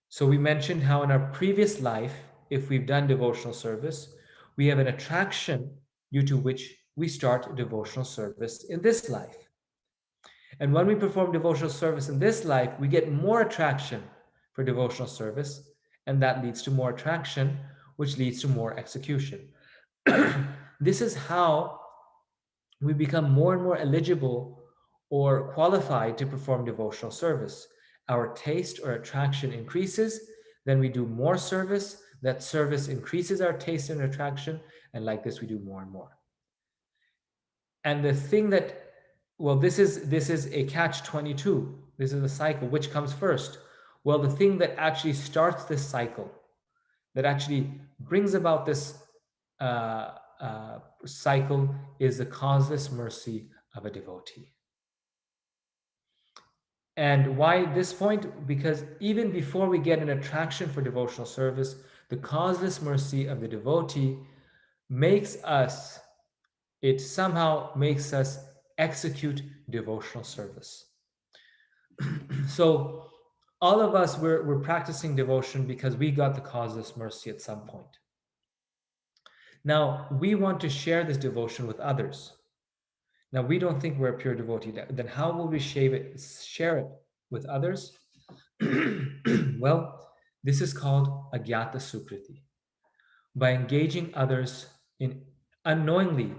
So we mentioned how in our previous life, if we've done devotional service, we have an attraction due to which we start devotional service in this life. And when we perform devotional service in this life, we get more attraction for devotional service, and that leads to more attraction, which leads to more execution. This is how we become more and more eligible or qualified to perform devotional service. Our taste or attraction increases, then we do more service. That service increases our taste and attraction, and like this, we do more and more. And the thing that, well, this is a catch 22. This is a cycle. Which comes first? Well, the thing that actually starts this cycle, that actually brings about this cycle, is the causeless mercy of a devotee. And why this point? Because even before we get an attraction for devotional service, the causeless mercy of the devotee makes us, it somehow makes us execute devotional service. So all of us, we're practicing devotion because we got the causeless mercy at some point. Now we want to share this devotion with others. Now we don't think we're a pure devotee. Then how will we share it with others? Well, this is called agyata sukriti. By engaging others in unknowingly,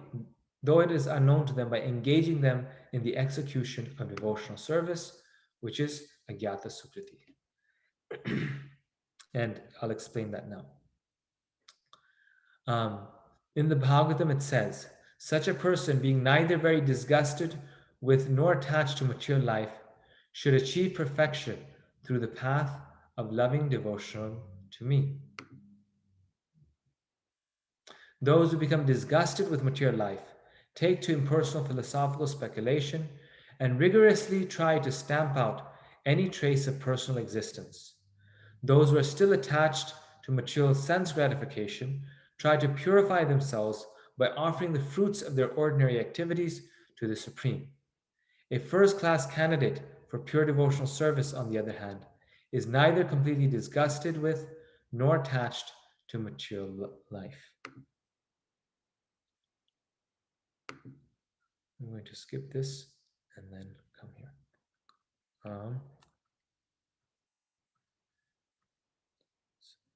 though it is unknown to them, by engaging them in the execution of devotional service, which is agyata sukriti. And I'll explain that now. In the Bhagavatam, it says, such a person, being neither very disgusted with nor attached to material life, should achieve perfection through the path of loving devotion to me. Those who become disgusted with material life take to impersonal philosophical speculation and rigorously try to stamp out any trace of personal existence. Those who are still attached to material sense gratification try to purify themselves by offering the fruits of their ordinary activities to the Supreme. A first-class candidate for pure devotional service, on the other hand, is neither completely disgusted with nor attached to material life. I'm going to skip this and then come here.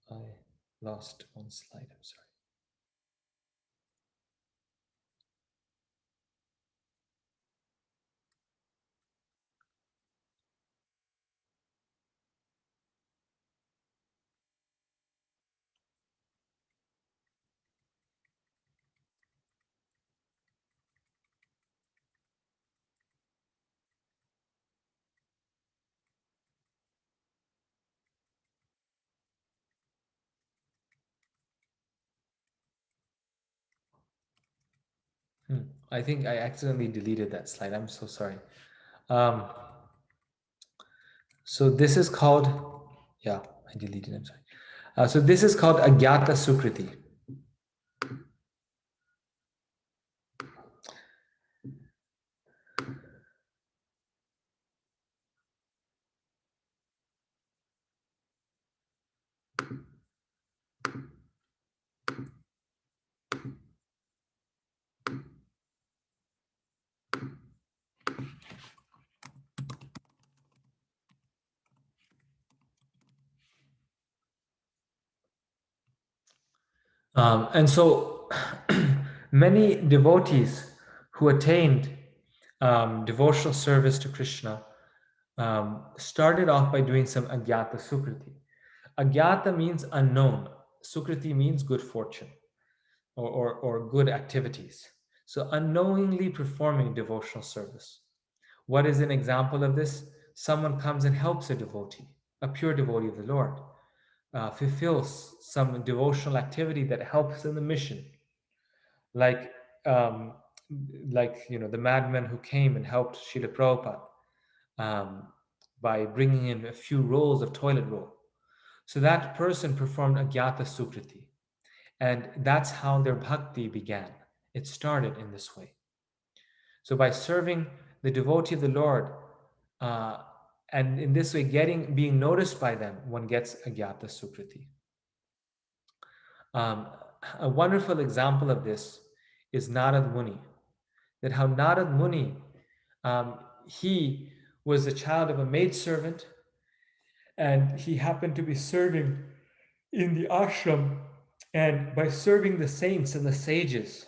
I lost one slide, I'm sorry. I think I accidentally deleted that slide. I'm so sorry. Um, so this is called, yeah, I deleted it. I'm sorry. So this is called Agyata Sukriti. And so many devotees who attained devotional service to Krishna started off by doing some Agyata Sukriti. Agyata means unknown. Sukriti means good fortune or good activities. So unknowingly performing devotional service. What is an example of this? Someone comes and helps a devotee, a pure devotee of the Lord, fulfills some devotional activity that helps in the mission, like um, the madman who came and helped Srila Prabhupada um, by bringing in a few rolls of toilet roll. So that person performed Agyata Sukriti, and that's how their bhakti began. It started in this way. So by serving the devotee of the Lord, uh, and in this way being noticed by them, one gets Agyata Sukriti. Um, a wonderful example of this is Narad Muni. That how Narad Muni, he was a child of a maidservant, and he happened to be serving in the ashram. And by serving the saints and the sages,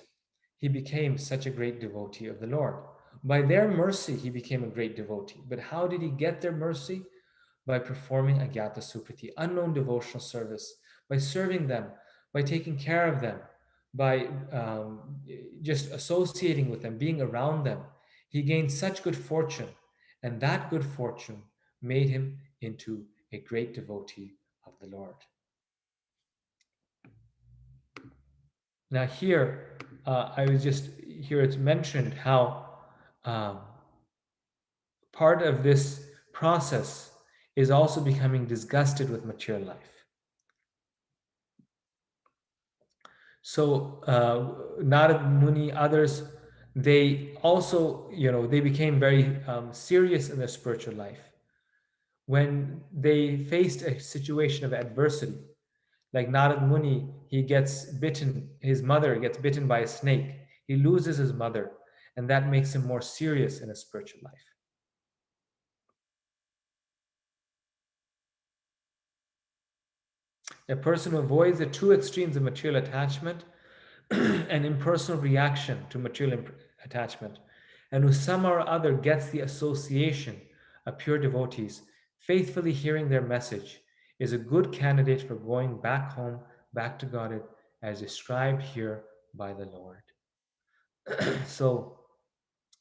he became such a great devotee of the Lord. By their mercy, he became a great devotee. But how did he get their mercy? By performing Agyata Sukriti, unknown devotional service, by serving them, by taking care of them, by just associating with them, being around them. He gained such good fortune, and that good fortune made him into a great devotee of the Lord. Now, here, I was just here, it's mentioned how um, part of this process is also becoming disgusted with material life. So Narad Muni, others, they also, they became very serious in their spiritual life. When they faced a situation of adversity, like Narad Muni, he gets bitten, his mother gets bitten by a snake. He loses his mother, and that makes him more serious in his spiritual life. A person who avoids the two extremes of material attachment and impersonal reaction to material attachment, and who somehow or other gets the association of pure devotees, faithfully hearing their message, is a good candidate for going back home, back to Godhead, as described here by the Lord. So,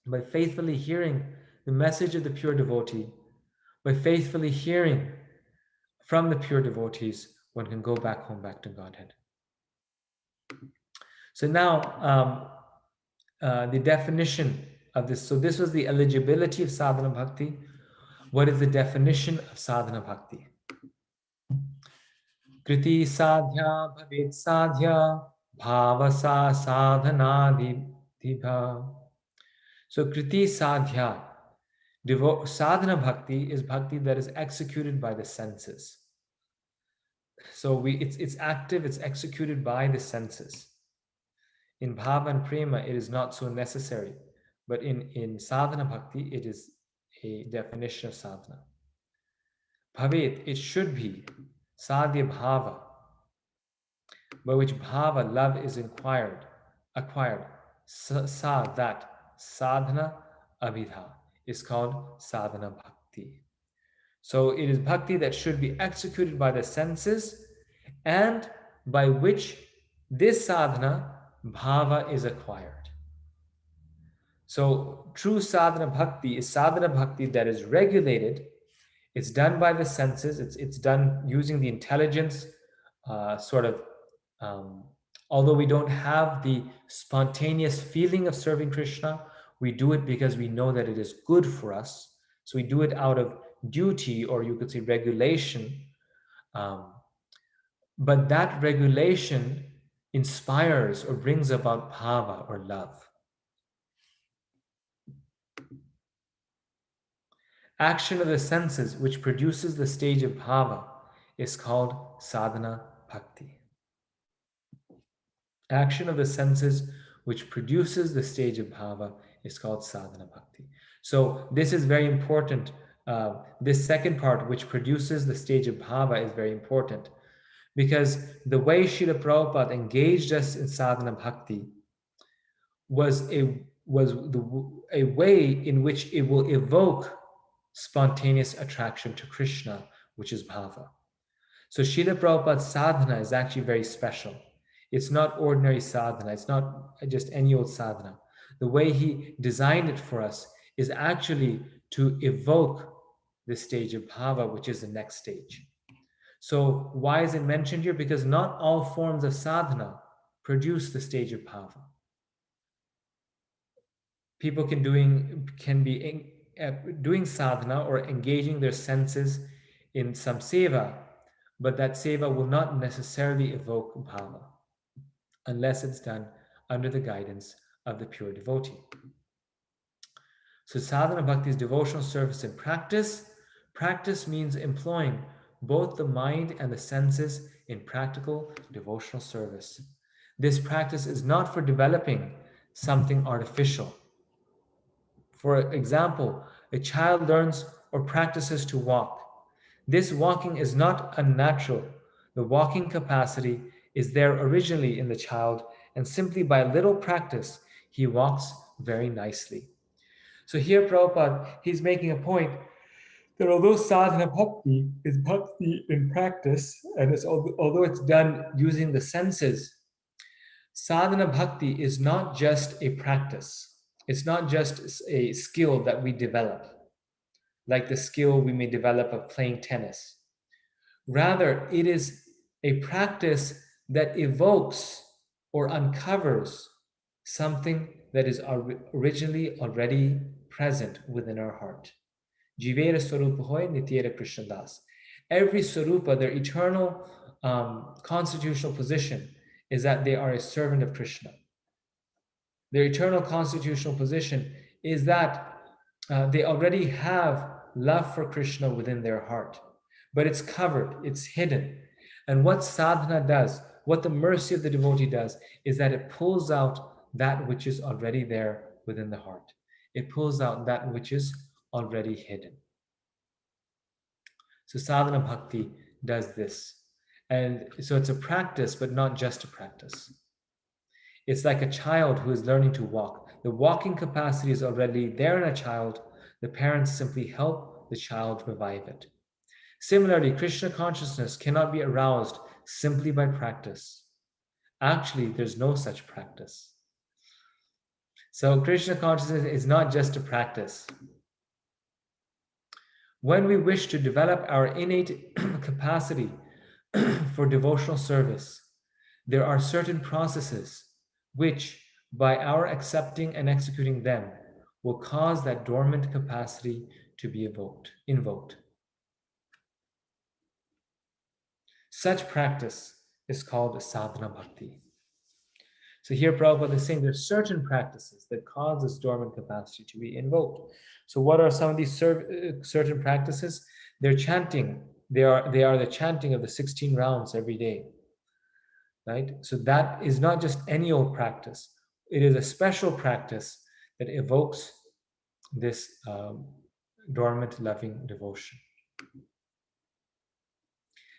by faithfully hearing the message of the pure devotee, by faithfully hearing from the pure devotees, one can go back home, back to Godhead. So now, the definition of this. So this was the eligibility of sadhana bhakti. What is the definition of sadhana bhakti? Kriti sadhya bhavet sadhya bhavasa sadhanadibha. So kriti sadhya, sadhana bhakti is bhakti that is executed by the senses. So it's active, it's executed by the senses. In bhava and prema, it is not so necessary. But in sadhana bhakti, it is a definition of sadhana. Bhavet, it should be sadhya bhava, by which bhava, love, is acquired. That sadhana abhidha is called sadhana bhakti. So it is bhakti that should be executed by the senses and by which this sadhana bhava is acquired. So true sadhana bhakti is sadhana bhakti that is regulated. It's done by the senses. It's done using the intelligence, sort of um, Although we don't have the spontaneous feeling of serving Krishna, we do it because we know that it is good for us. So we do it out of duty, or you could say regulation. Um, but that regulation inspires or brings about bhava or love. Action of the senses, which produces the stage of bhava, is called sadhana bhakti. Action of the senses, which produces the stage of bhava, is called sadhana bhakti. So this is very important. This second part, which produces the stage of bhava, is very important because the way Srila Prabhupada engaged us in sadhana bhakti was a way in which it will evoke spontaneous attraction to Krishna, which is bhava. So Srila Prabhupada's sadhana is actually very special. It's not ordinary sadhana. It's not just any old sadhana. The way he designed it for us is actually to evoke the stage of bhava, which is the next stage. So why is it mentioned here? Because not all forms of sadhana produce the stage of bhava. People can be doing sadhana or engaging their senses in some seva, but that seva will not necessarily evoke bhava unless it's done under the guidance of the pure devotee. So sadhana bhakti is devotional service in practice. Practice means employing both the mind and the senses in practical devotional service. This practice is not for developing something artificial. For example, a child learns or practices to walk. This walking is not unnatural. The walking capacity is there originally in the child, and simply by little practice, he walks very nicely. So here, Prabhupada, he's making a point that although sadhana bhakti is bhakti in practice, and although it's done using the senses, sadhana bhakti is not just a practice. It's not just a skill that we develop, like the skill we may develop of playing tennis. Rather, it is a practice that evokes or uncovers something that is originally already present within our heart. Jivera Swarupa Hoy Nityera Krishna Das. Every Swarupa, their eternal constitutional position is that they are a servant of Krishna. Their eternal constitutional position is that they already have love for Krishna within their heart, but it's covered, it's hidden. And what sadhana does, what the mercy of the devotee does, is that it pulls out that which is already there within the heart. It pulls out that which is already hidden. So sadhana bhakti does this. And so it's a practice, but not just a practice. It's like a child who is learning to walk. The walking capacity is already there in a child. The parents simply help the child revive it. Similarly, Krishna consciousness cannot be aroused simply by practice. Actually, there's no such practice. So, Krishna consciousness is not just a practice. When we wish to develop our innate capacity for devotional service, there are certain processes which, by our accepting and executing them, will cause that dormant capacity to be invoked. Such practice is called sadhana bhakti. So here Prabhupada is saying there's certain practices that cause this dormant capacity to be invoked. So what are some of these certain practices? They're chanting. They are the chanting of the 16 rounds every day. Right? So that is not just any old practice. It is a special practice that evokes this dormant loving devotion.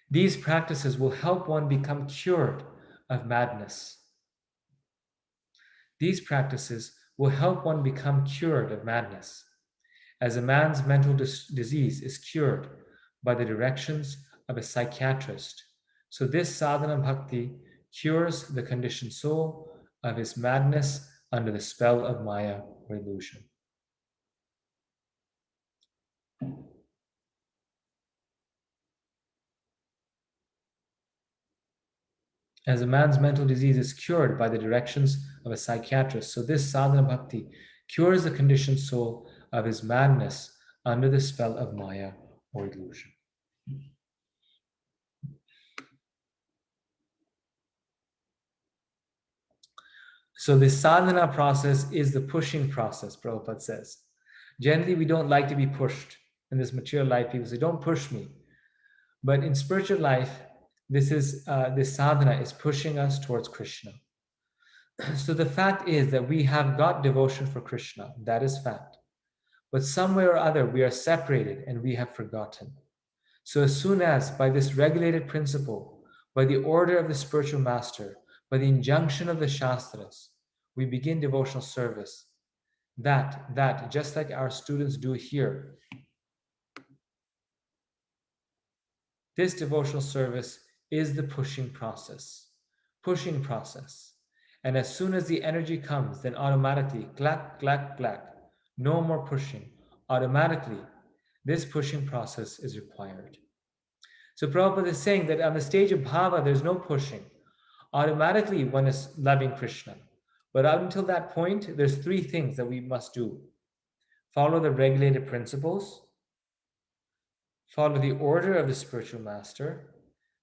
These practices will help one become cured of madness. These practices will help one become cured of madness, as a man's mental disease is cured by the directions of a psychiatrist. So this sadhana bhakti cures the conditioned soul of his madness under the spell of Maya or illusion. as a man's mental disease is cured by the directions of a psychiatrist. So this sadhana bhakti cures the conditioned soul of his madness under the spell of maya or illusion. So the sadhana process is the pushing process, Prabhupada says. Generally, we don't like to be pushed. In this material life, people say, don't push me. But in spiritual life, this sadhana is pushing us towards Krishna. So the fact is that we have got devotion for Krishna. That is fact. But some way or other, we are separated and we have forgotten. So as soon as, by this regulated principle, by the order of the spiritual master, by the injunction of the Shastras, we begin devotional service, that just like our students do here, this devotional service is the pushing process. Pushing process. And as soon as the energy comes, then automatically, clack, clack, clack, no more pushing. Automatically, this pushing process is required. So Prabhupada is saying that on the stage of bhava, there's no pushing. Automatically, one is loving Krishna. But up until that point, there's three things that we must do. Follow the regulated principles, follow the order of the spiritual master,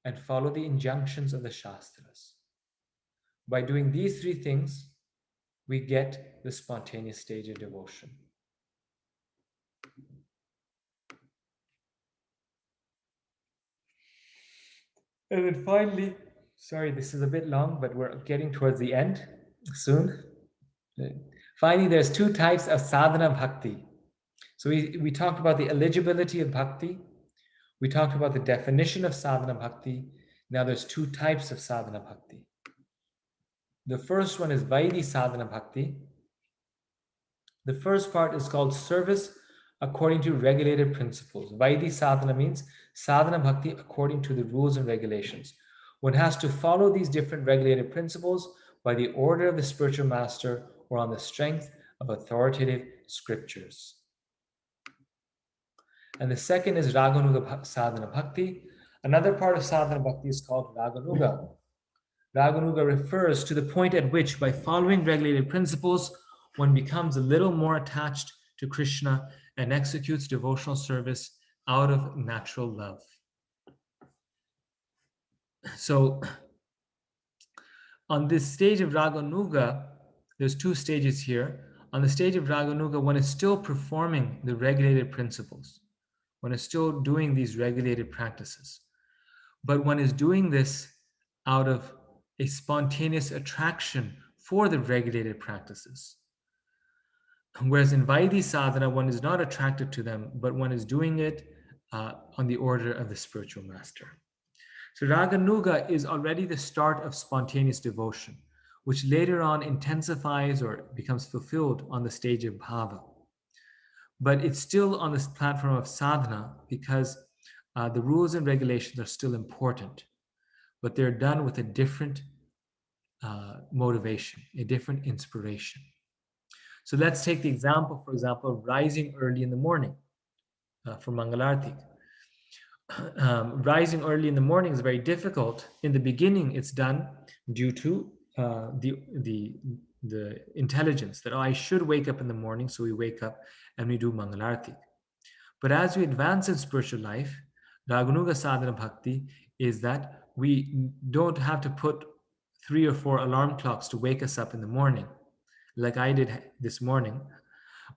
and follow the injunctions of the Shastras. By doing these three things, we get the spontaneous stage of devotion. And then finally, sorry, this is a bit long, but we're getting towards the end soon. Finally, there's two types of sadhana bhakti. So we talked about the eligibility of bhakti. We talked about the definition of sadhana bhakti. Now there's two types of sadhana bhakti. The first one is Vaidhi sadhana bhakti. The first part is called service according to regulated principles. Vaidhi sadhana means sadhana bhakti according to the rules and regulations. One has to follow these different regulated principles by the order of the spiritual master or on the strength of authoritative scriptures. And the second is Raganuga sadhana bhakti. Another part of sadhana bhakti is called Raganuga. Raganuga refers to the point at which, by following regulated principles, one becomes a little more attached to Krishna and executes devotional service out of natural love. So, on this stage of Raganuga, there's two stages here. On the stage of Raganuga, one is still performing the regulated principles. One is still doing these regulated practices. But one is doing this out of a spontaneous attraction for the regulated practices. Whereas in Vaidhi sadhana, one is not attracted to them, but one is doing it on the order of the spiritual master. So Raganuga is already the start of spontaneous devotion, which later on intensifies or becomes fulfilled on the stage of bhava. But it's still on this platform of sadhana because the rules and regulations are still important, but they're done with a different motivation, a different inspiration. So let's take the example, for example, of rising early in the morning for Mangalartik. Rising early in the morning is very difficult. In the beginning, it's done due to the intelligence that, oh, I should wake up in the morning, so we wake up and we do Mangalartik. But as we advance in spiritual life, Raganuga sadhana bhakti is that we don't have to put 3 or 4 alarm clocks to wake us up in the morning, like I did this morning,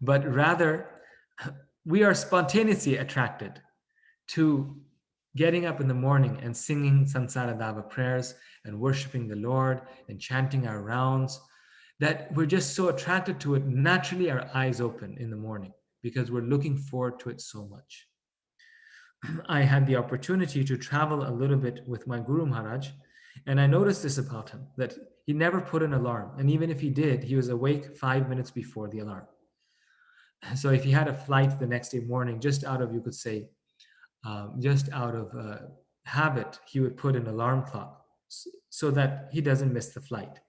but rather we are spontaneously attracted to getting up in the morning and singing Sansara Dava prayers and worshiping the Lord and chanting our rounds, that we're just so attracted to it, naturally our eyes open in the morning because we're looking forward to it so much. I had the opportunity to travel a little bit with my Guru Maharaj, and I noticed this about him, that he never put an alarm. And even if he did, he was awake 5 minutes before the alarm. So if he had a flight the next day morning, just out of, you could say, just out of habit, he would put an alarm clock so that he doesn't miss the flight.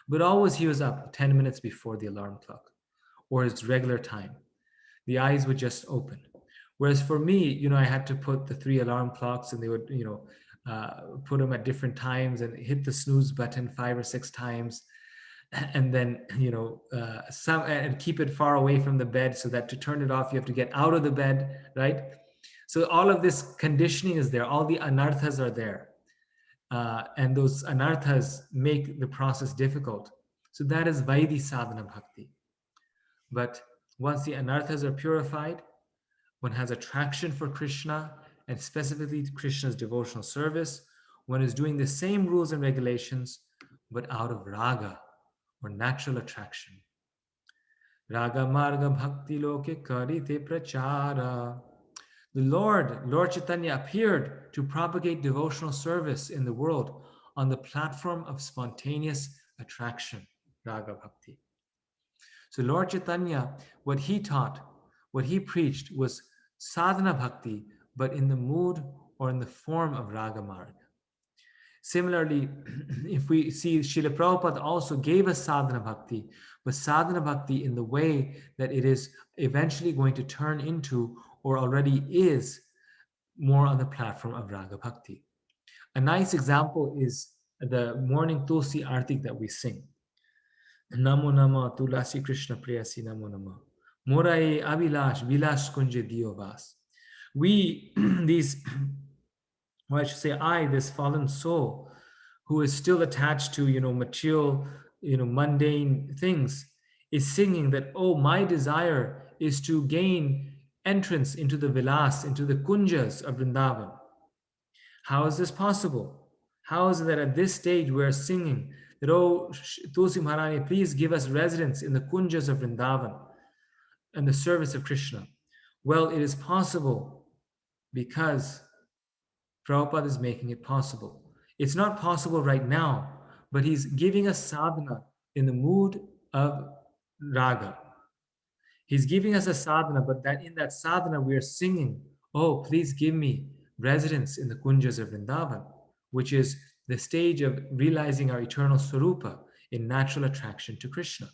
But always he was up 10 minutes before the alarm clock or his regular time. The eyes would just open. Whereas for me, I had to put the 3 alarm clocks and they would, put them at different times and hit the snooze button 5 or 6 times, and then some and keep it far away from the bed, so that to turn it off you have to get out of the bed, right? So all of this conditioning is there, all the anarthas are there, and those anarthas make the process difficult. So that is Vaidhi sadhana bhakti. But once the anarthas are purified, one has attraction for Krishna, and specifically Krishna's devotional service. One is doing the same rules and regulations, but out of raga, or natural attraction. Raga marga bhakti loke karite prachara. The Lord Chaitanya appeared to propagate devotional service in the world on the platform of spontaneous attraction, raga bhakti. So Lord Chaitanya, what he taught, what he preached was sadhana bhakti, but in the mood or in the form of raga marg. Similarly, if we see Srila Prabhupada also gave us sadhana bhakti, but sadhana bhakti in the way that it is eventually going to turn into, or already is, more on the platform of raga bhakti. A nice example is the morning Tulsi Artik that we sing. Namo Nama Tulasi Krishna Priyasi Namo Nama. Morae Abilash Vilash Kunje Diovas. We, these, or I should say, this fallen soul, who is still attached to, material, mundane things, is singing that, oh, my desire is to gain entrance into the vilas, into the kunjas of Vrindavan. How is this possible? How is it that at this stage we're singing that, oh, Tulsi Maharani, please give us residence in the kunjas of Vrindavan and the service of Krishna? Well, it is possible because Prabhupada is making it possible. It's not possible right now, but he's giving us sadhana in the mood of raga. He's giving us a sadhana, but that in that sadhana we are singing, oh, please give me residence in the kunjas of Vrindavan, which is the stage of realizing our eternal swarupa in natural attraction to Krishna.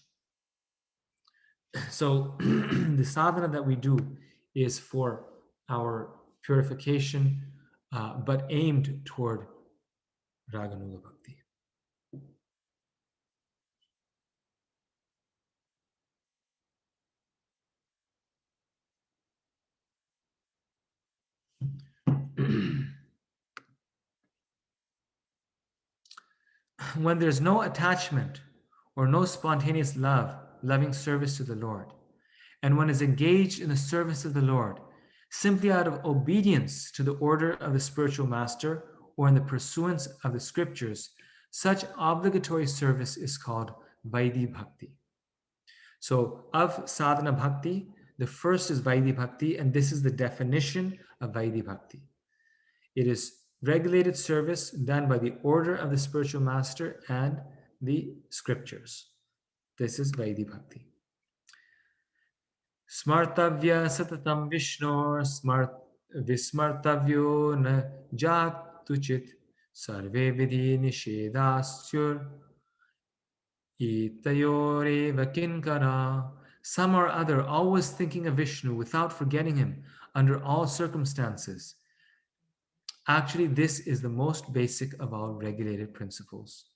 So the sadhana that we do is for our purification, but aimed toward Raganuga Bhakti. When there's no attachment or no spontaneous loving service to the Lord, and one is engaged in the service of the Lord simply out of obedience to the order of the spiritual master or in the pursuance of the scriptures, such obligatory service is called Vaidhi Bhakti. So, of sadhana bhakti, the first is Vaidhi Bhakti, and this is the definition of Vaidhi Bhakti. It is regulated service done by the order of the spiritual master and the scriptures. This is Vaidhi Bhakti. Smartavya satatam Vishnor vismartavyo na jatuchit sarve vidhi nishedasyur itayoreva kinkara. Some or other always thinking of Vishnu without forgetting him under all circumstances. Actually, this is the most basic of all regulated principles.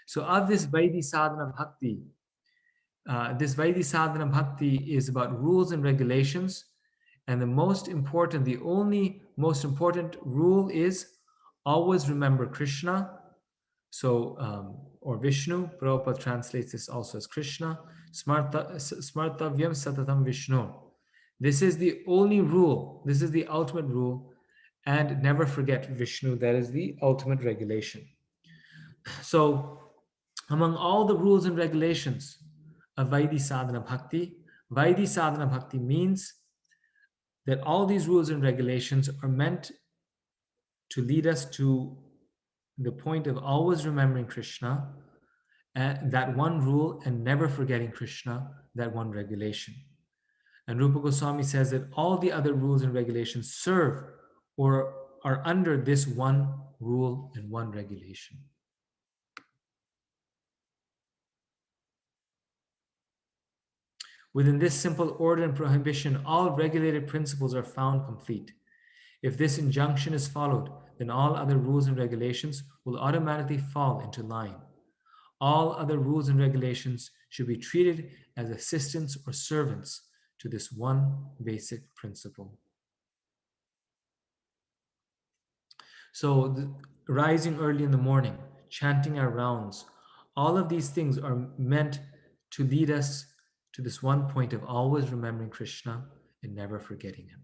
So, of this Vaidhi Sadhana Bhakti, is about rules and regulations. And the only most important rule is always remember Krishna. So, or Vishnu, Prabhupada translates this also as Krishna. Smartavyam Satatam Vishnu. This is the only rule. This is the ultimate rule. And never forget Vishnu. That is the ultimate regulation. So, among all the rules and regulations of Vaidhi Sadhana Bhakti means that all these rules and regulations are meant to lead us to the point of always remembering Krishna, and that one rule, and never forgetting Krishna, that one regulation. And Rupa Goswami says that all the other rules and regulations serve or are under this one rule and one regulation. Within this simple order and prohibition, all regulated principles are found complete. If this injunction is followed, then all other rules and regulations will automatically fall into line. All other rules and regulations should be treated as assistants or servants to this one basic principle. So, rising early in the morning, chanting our rounds, all of these things are meant to lead us to this one point of always remembering Krishna and never forgetting him.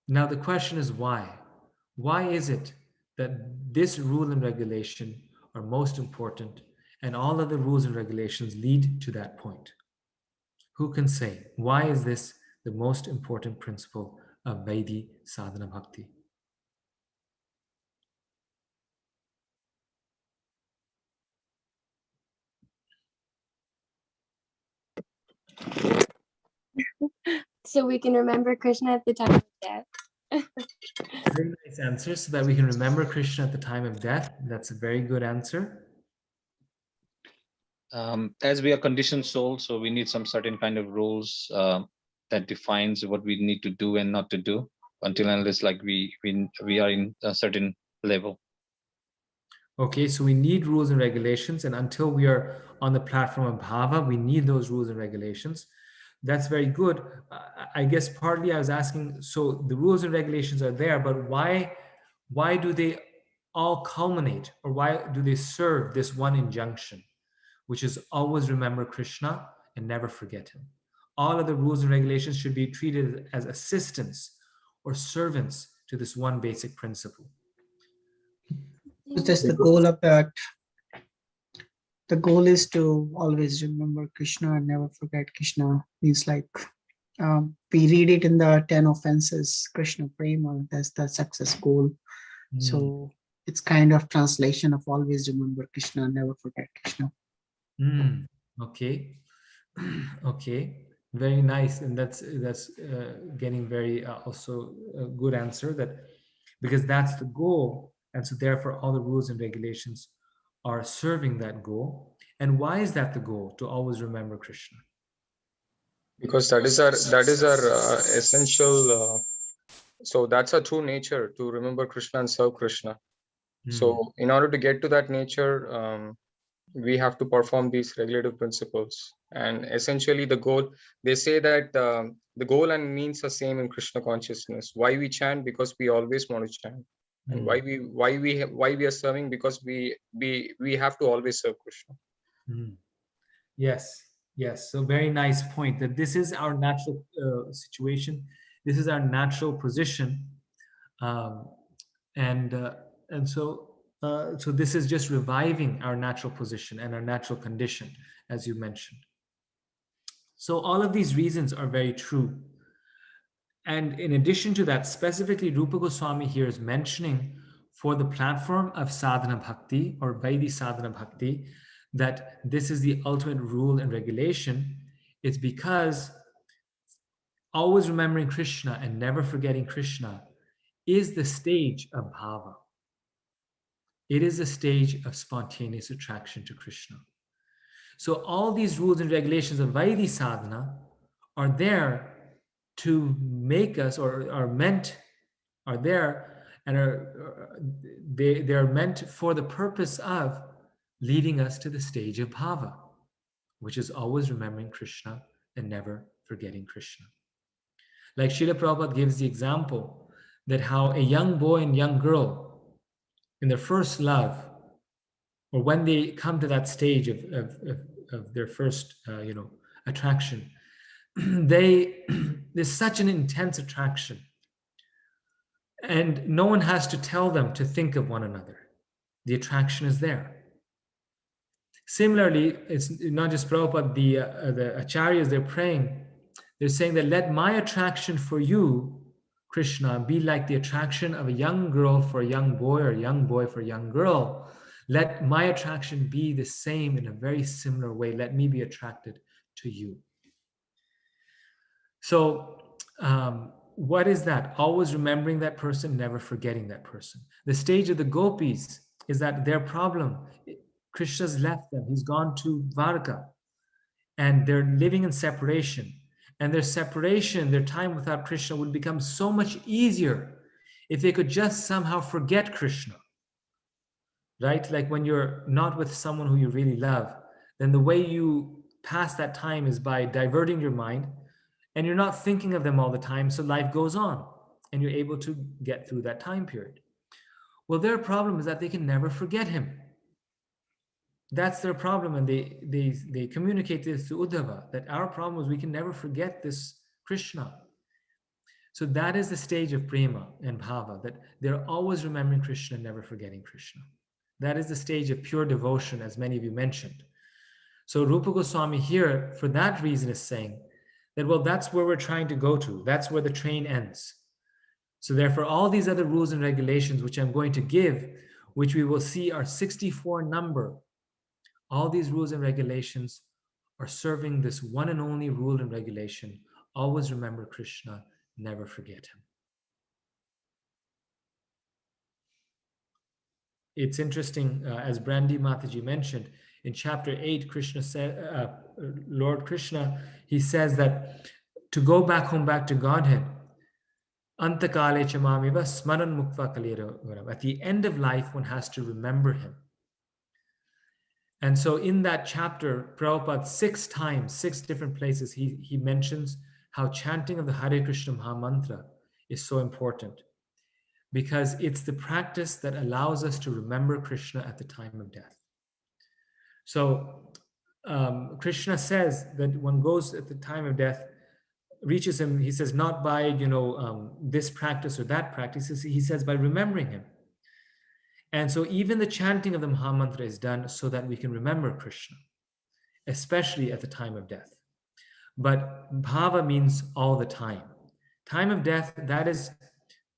Now, the question is why? Why is it that this rule and regulation are most important and all other rules and regulations lead to that point? Who can say? Why is this the most important principle of Vaidhi sadhana bhakti? So we can remember Krishna at the time of death. Very nice answer. So that we can remember Krishna at the time of death. That's a very good answer. As we are conditioned souls, so we need some certain kind of rules that defines what we need to do and not to do until unless like we are in a certain level. Okay, so we need rules and regulations, and until we are on the platform of bhava, we need those rules and regulations. That's very good. I guess partly I was asking, so the rules and regulations are there, but why do they all culminate, or why do they serve this one injunction, which is always remember Krishna and never forget him? All of the rules and regulations should be treated as assistants or servants to this one basic principle. That's the goal of that. The goal is to always remember Krishna and never forget Krishna. Means like we read it in the 10 offenses, Krishna Prema, that's the success goal. So it's kind of translation of always remember Krishna and never forget Krishna. Okay. Okay, very nice, and that's getting very also a good answer, that because that's the goal, and so therefore all the rules and regulations are serving that goal. And why is that the goal, to always remember Krishna? Because that is our essential. So that's our true nature, to remember Krishna and serve Krishna. So in order to get to that nature, we have to perform these regulative principles. And essentially the goal, they say that the goal and means are same in Krishna consciousness. Why we chant? Because we always want to chant. And why we are serving? Because we have to always serve Krishna. Yes, yes. So very nice point, that this is our natural situation. This is our natural position, and so this is just reviving our natural position and our natural condition, as you mentioned. So all of these reasons are very true. And in addition to that, specifically Rupa Goswami here is mentioning for the platform of sadhana bhakti or Vaidhi sadhana bhakti, that this is the ultimate rule and regulation. It's because always remembering Krishna and never forgetting Krishna is the stage of bhava. It is a stage of spontaneous attraction to Krishna. So all these rules and regulations of Vaidhi sadhana are there to make us, or are there, and they are meant for the purpose of leading us to the stage of bhava, which is always remembering Krishna and never forgetting Krishna. Like Srila Prabhupada gives the example that how a young boy and young girl in their first love, or when they come to that stage of their first attraction, there's such an intense attraction, and no one has to tell them to think of one another. The attraction is there. Similarly, it's not just Prabhupada, the acharyas, they're praying, they're saying that let my attraction for you, Krishna, be like the attraction of a young girl for a young boy, or a young boy for a young girl. Let my attraction be the same in a very similar way. Let me be attracted to you. So what is that? Always remembering that person, never forgetting that person. The stage of the gopis is that their problem, Krishna's left them. He's gone to Dwarka, and they're living in separation. And their separation, their time without Krishna would become so much easier if they could just somehow forget Krishna, right? Like when you're not with someone who you really love, then the way you pass that time is by diverting your mind, and you're not thinking of them all the time, so life goes on and you're able to get through that time period. Well, their problem is that they can never forget him. That's their problem, and they communicate this to Uddhava, that our problem is we can never forget this Krishna. So that is the stage of prema and bhava, that they're always remembering Krishna, never forgetting Krishna. That is the stage of pure devotion, as many of you mentioned. So Rupa Goswami here, for that reason, is saying that, well, that's where we're trying to go to. That's where the train ends. So therefore, all these other rules and regulations, which I'm going to give, which we will see are 64 number, all these rules and regulations are serving this one and only rule and regulation. Always remember Krishna, never forget him. It's interesting, as Brandi Mataji mentioned, in chapter 8, Krishna said, Lord Krishna, he says that to go back home, back to Godhead, Antakale chamamiva smaran mukva kalira. At the end of life, one has to remember him. And so in that chapter, Prabhupada 6 times, 6 different places, he mentions how chanting of the Hare Krishna Maha Mantra is so important, because it's the practice that allows us to remember Krishna at the time of death. So Krishna says that one goes at the time of death, reaches him, he says, not by this practice or that practice, he says by remembering him. And so even the chanting of the Maha Mantra is done so that we can remember Krishna, especially at the time of death. But bhava means all the time. Time of death, that is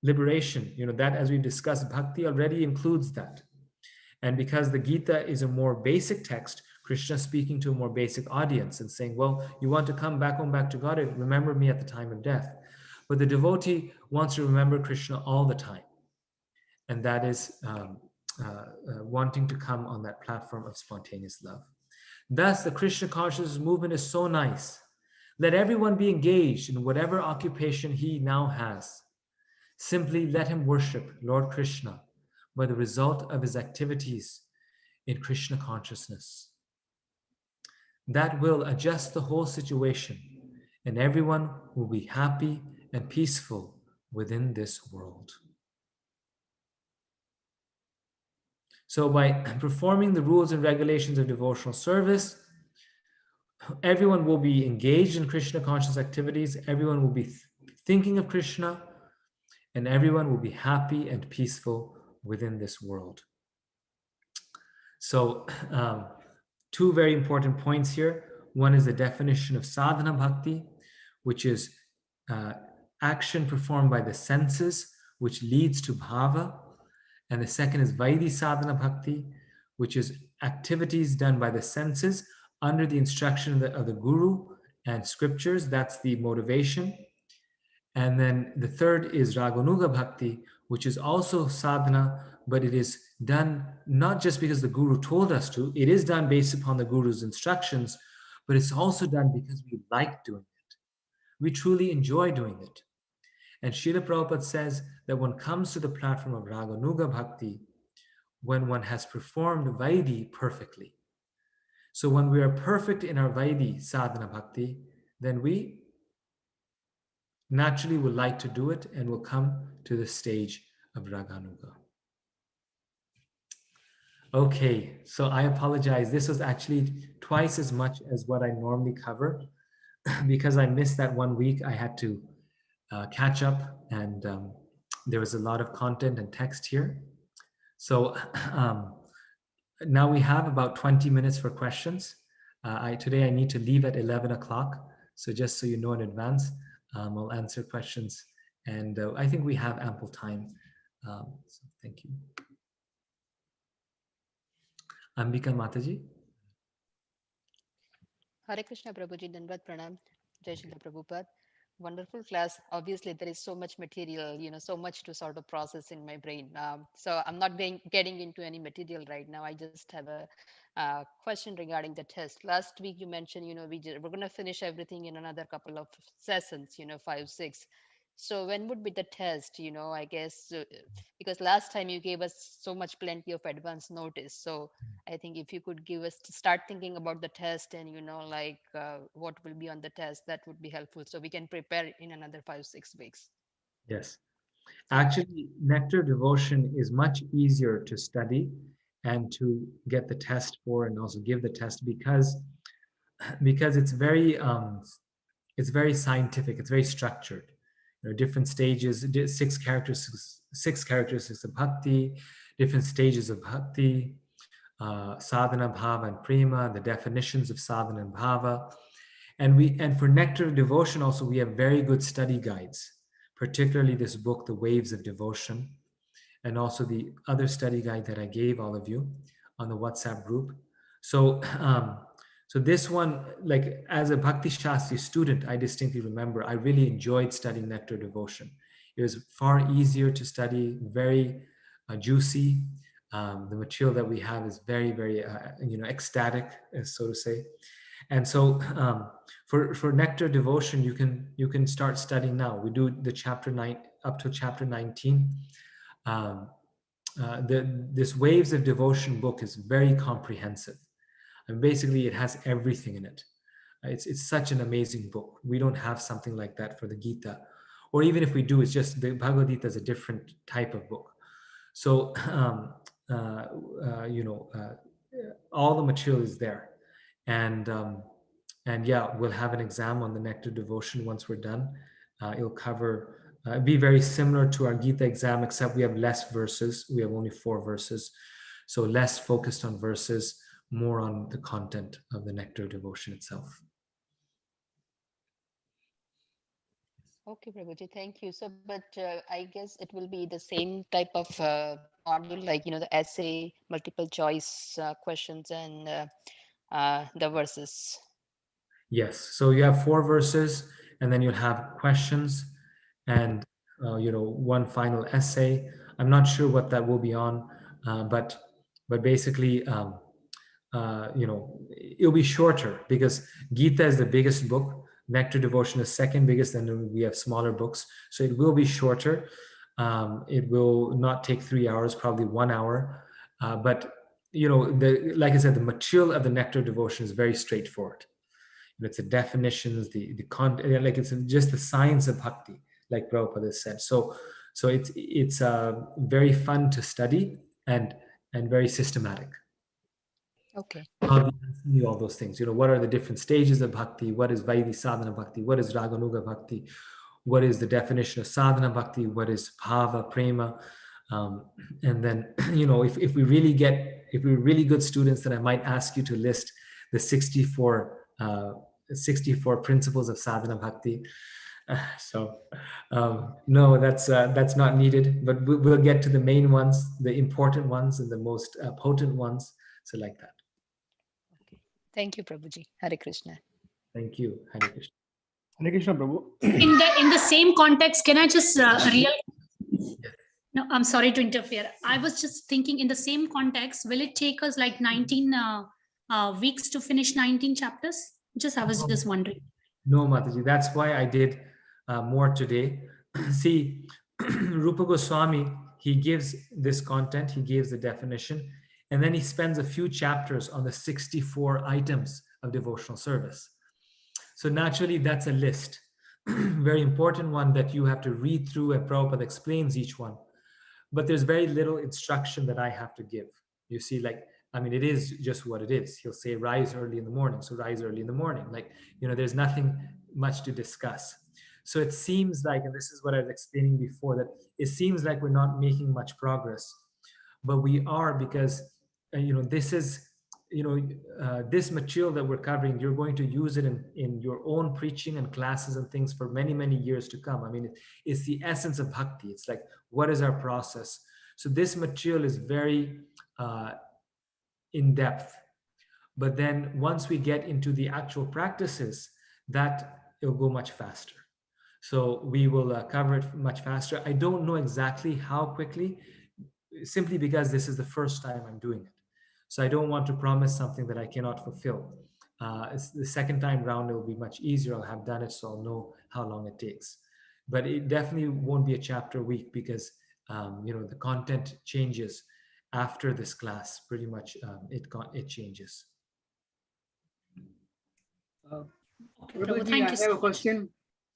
liberation. That, as we've discussed, bhakti already includes that. And because the Gita is a more basic text, Krishna speaking to a more basic audience and saying, well, you want to come back home, back to God, remember me at the time of death. But the devotee wants to remember Krishna all the time. And that is wanting to come on that platform of spontaneous love. Thus, the Krishna consciousness movement is so nice. Let everyone be engaged in whatever occupation he now has. Simply let him worship Lord Krishna by the result of his activities in Krishna consciousness. That will adjust the whole situation, and everyone will be happy and peaceful within this world. So by performing the rules and regulations of devotional service, everyone will be engaged in Krishna conscious activities, everyone will be thinking of Krishna, and everyone will be happy and peaceful within this world. So 2 very important points here. One is the definition of sadhana bhakti, which is action performed by the senses, which leads to bhava. And the second is Vaidhi sadhana bhakti, which is activities done by the senses under the instruction of the guru and scriptures. That's the motivation. And then the third is Raganuga bhakti, which is also sadhana, but it is done not just because the guru told us to. It is done based upon the guru's instructions, but it's also done because we like doing it. We truly enjoy doing it. And Srila Prabhupada says that one comes to the platform of Raganuga bhakti when one has performed Vaidhi perfectly. So when we are perfect in our Vaidhi sadhana bhakti, then we naturally will like to do it and will come to the stage of Raganuga. Okay, so I apologize. This was actually twice as much as what I normally cover. Because I missed that 1 week, I had to catch up, and there was a lot of content and text here. So now we have about 20 minutes for questions. Today I need to leave at 11 o'clock. So just so you know in advance, I'll answer questions, and I think we have ample time. So thank you. Ambika Mataji. Hare Krishna Prabhuji, Dandavat Pranam, Jai Shri Prabhupada. wonderful class. Obviously, there is so much material, so much to sort of process in my brain. So I'm not getting into any material right now. I just have a question regarding the test. Last week you mentioned, we're going to finish everything in another couple of sessions, 5, 6. So when would be the test? I guess because last time you gave us so much plenty of advance notice. So I think if you could give us to start thinking about the test and like what will be on the test, that would be helpful. So we can prepare in another 5, 6 weeks. Yes. Actually, Nectar devotion is much easier to study and to get the test for and also give the test because it's very scientific, it's very structured. Different stages, six characteristics of bhakti, different stages of bhakti, sadhana, bhava, and prema, the definitions of sadhana and bhava. And for Nectar devotion also, we have very good study guides, particularly this book, The Waves of Devotion, and also the other study guide that I gave all of you on the WhatsApp group. So, so this one, like as a Bhakti Shastri student, I distinctly remember I really enjoyed studying Nectar devotion. It was far easier to study, very juicy. The material that we have is very, very, ecstatic, so to say. And so, for Nectar devotion, you can start studying now. We do the chapter 9 up to chapter 19. This Waves of Devotion book is very comprehensive, and basically it has everything in it. It's such an amazing book. We don't have something like that for the Gita, or even if we do, it's just the Bhagavad Gita is a different type of book. So all the material is there, and yeah, we'll have an exam on the Nectar devotion once we're done. It'll cover. Be very similar to our Gita exam, except we have less verses. We have only 4 verses, so less focused on verses, more on the content of the Nectar devotion itself. Okay, Prabhuji, thank you. So, but I guess it will be the same type of module, like, the essay, multiple choice questions, and the verses. Yes. So you have 4 verses, and then you'll have questions, and one final essay. I'm not sure what that will be on, but basically, it'll be shorter because Gita is the biggest book. Nectar devotion is second biggest, and then we have smaller books. So it will be shorter. It will not take 3 hours, probably 1 hour. But like I said, the material of the Nectar devotion is very straightforward. It's the definitions, the content, like it's just the science of bhakti, like Prabhupada said. So it's very fun to study and very systematic. Okay. I'll be asking you all those things. What are the different stages of bhakti? What is Vaidhi sadhana bhakti? What is Raganuga bhakti? What is the definition of sadhana bhakti? What is bhava, prema? And then, if we're really good students, then I might ask you to list the 64 principles of sadhana bhakti. No, that's not needed, but we'll get to the main ones, the important ones, and the most potent ones. So like that. Okay. Thank you, Prabhuji. Hare Krishna. Thank you. Hare Krishna. Hare Krishna, Prabhu. In the same context, can I just No, I'm sorry to interfere. I was just thinking, in the same context, will it take us like 19 weeks to finish 19 chapters? I was just wondering. No, Mataji, that's why I did more today. See, Rupa Goswami, he gives this content, he gives the definition, and then he spends a few chapters on the 64 items of devotional service. So naturally, that's a list, very important one that you have to read through, and Prabhupada explains each one. But there's very little instruction that I have to give. You see, it is just what it is. He'll say, rise early in the morning. So rise early in the morning. There's nothing much to discuss. So it seems like, and this is what I was explaining before, that it seems like we're not making much progress, but we are, because, this is, this material that we're covering, you're going to use it in your own preaching and classes and things for many, many years to come. It's the essence of bhakti. It's like, what is our process? So this material is very in depth. But then once we get into the actual practices, that it'll go much faster. So we will cover it much faster. I don't know exactly how quickly, simply because this is the first time I'm doing it. So I don't want to promise something that I cannot fulfill. The second time round, it will be much easier. I'll have done it, so I'll know how long it takes. But it definitely won't be a chapter a week, because the content changes after this class. Pretty much, it changes. Prabhu, Prabhuji, thank I you have so a much. question.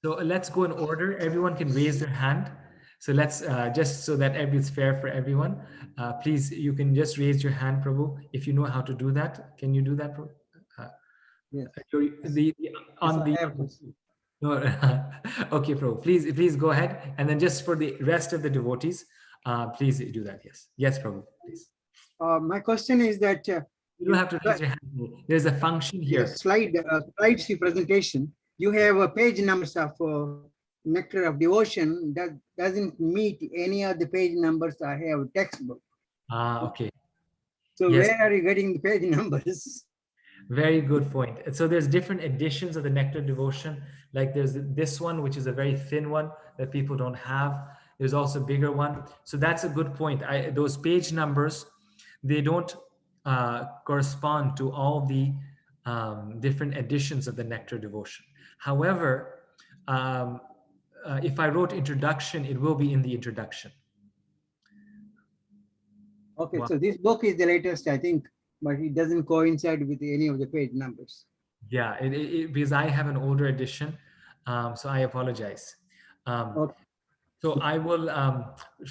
So let's go in order. Everyone can raise their hand. So let's just so that it's fair for everyone. Please, you can just raise your hand, Prabhu, if you know how to do that. Can you do that, Prabhu? Yes, The on I the have a question. no, okay, Prabhu. Please go ahead, and then just for the rest of the devotees, please do that. Yes, Prabhu. Please. My question is that You don't have to raise your hand. There's a function here. slides presentation, you have a page numbers of Nectar of Devotion that doesn't meet any of the page numbers I have textbook. Okay. So Yes. where are you getting the page numbers? Very good point. So there's different editions of the Nectar Devotion. Like there's this one, which is a very thin one that people don't have. There's also a bigger one. So that's a good point. Those page numbers, they don't correspond to all the different editions of the Nectar Devotion. However, if I wrote introduction, it will be in the introduction. Okay, Wow. so this book is the latest, I think, but it doesn't coincide with any of the page numbers. Yeah, because I have an older edition, so I apologize. Okay. So I will,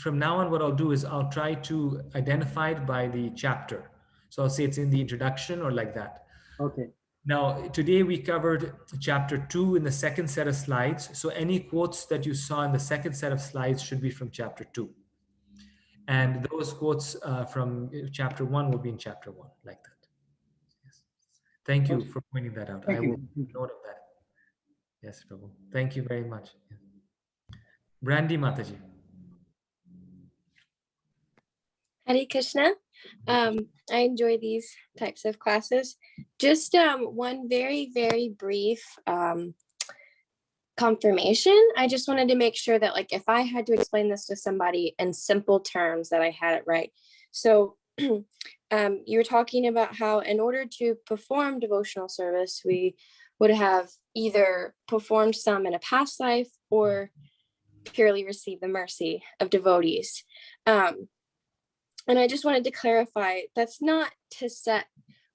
from now on, what I'll do is I'll try to identify it by the chapter. So I'll say it's in the introduction or like that. Okay. Now, today we covered chapter 2 in the second set of slides. So any quotes that you saw in the second set of slides should be from chapter 2. And those quotes from chapter 1 will be in chapter 1, like that. Yes. Thank you for pointing that out. Thank I you. will note of that. Yes, Prabhu. Thank you very much. Brandy Mataji. Hare Krishna. I enjoy these types of classes. Just one very, very brief confirmation. I just wanted to make sure that, like, if I had to explain this to somebody in simple terms, that I had it right. So you were talking about how in order to perform devotional service, we would have either performed some in a past life or purely received the mercy of devotees. And I just wanted to clarify, that's not to set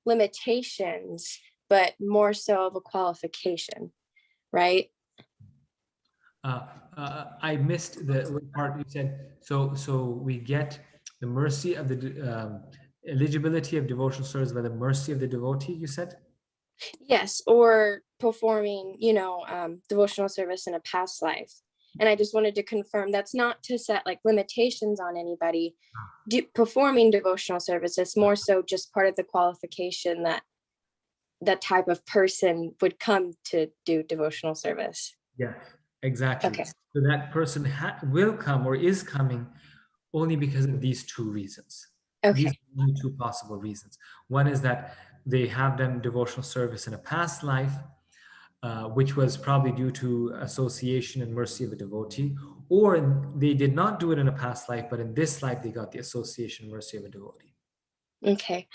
limitations, but more so of a qualification, right? I missed the part you said. So we get the mercy of the eligibility of devotional service by the mercy of the devotee, you said? Yes, or performing, devotional service in a past life. And I just wanted to confirm that's not to set like limitations on anybody performing devotional service. It's more so just part of the qualification that that type of person would come to do devotional service. Yeah, exactly. Okay. So that person will come or is coming only because of these two reasons. Okay. These are only two possible reasons. One is that they have done devotional service in a past life, which was probably due to association and mercy of a devotee, or they did not do it in a past life, but in this life they got the association and mercy of a devotee. Okay.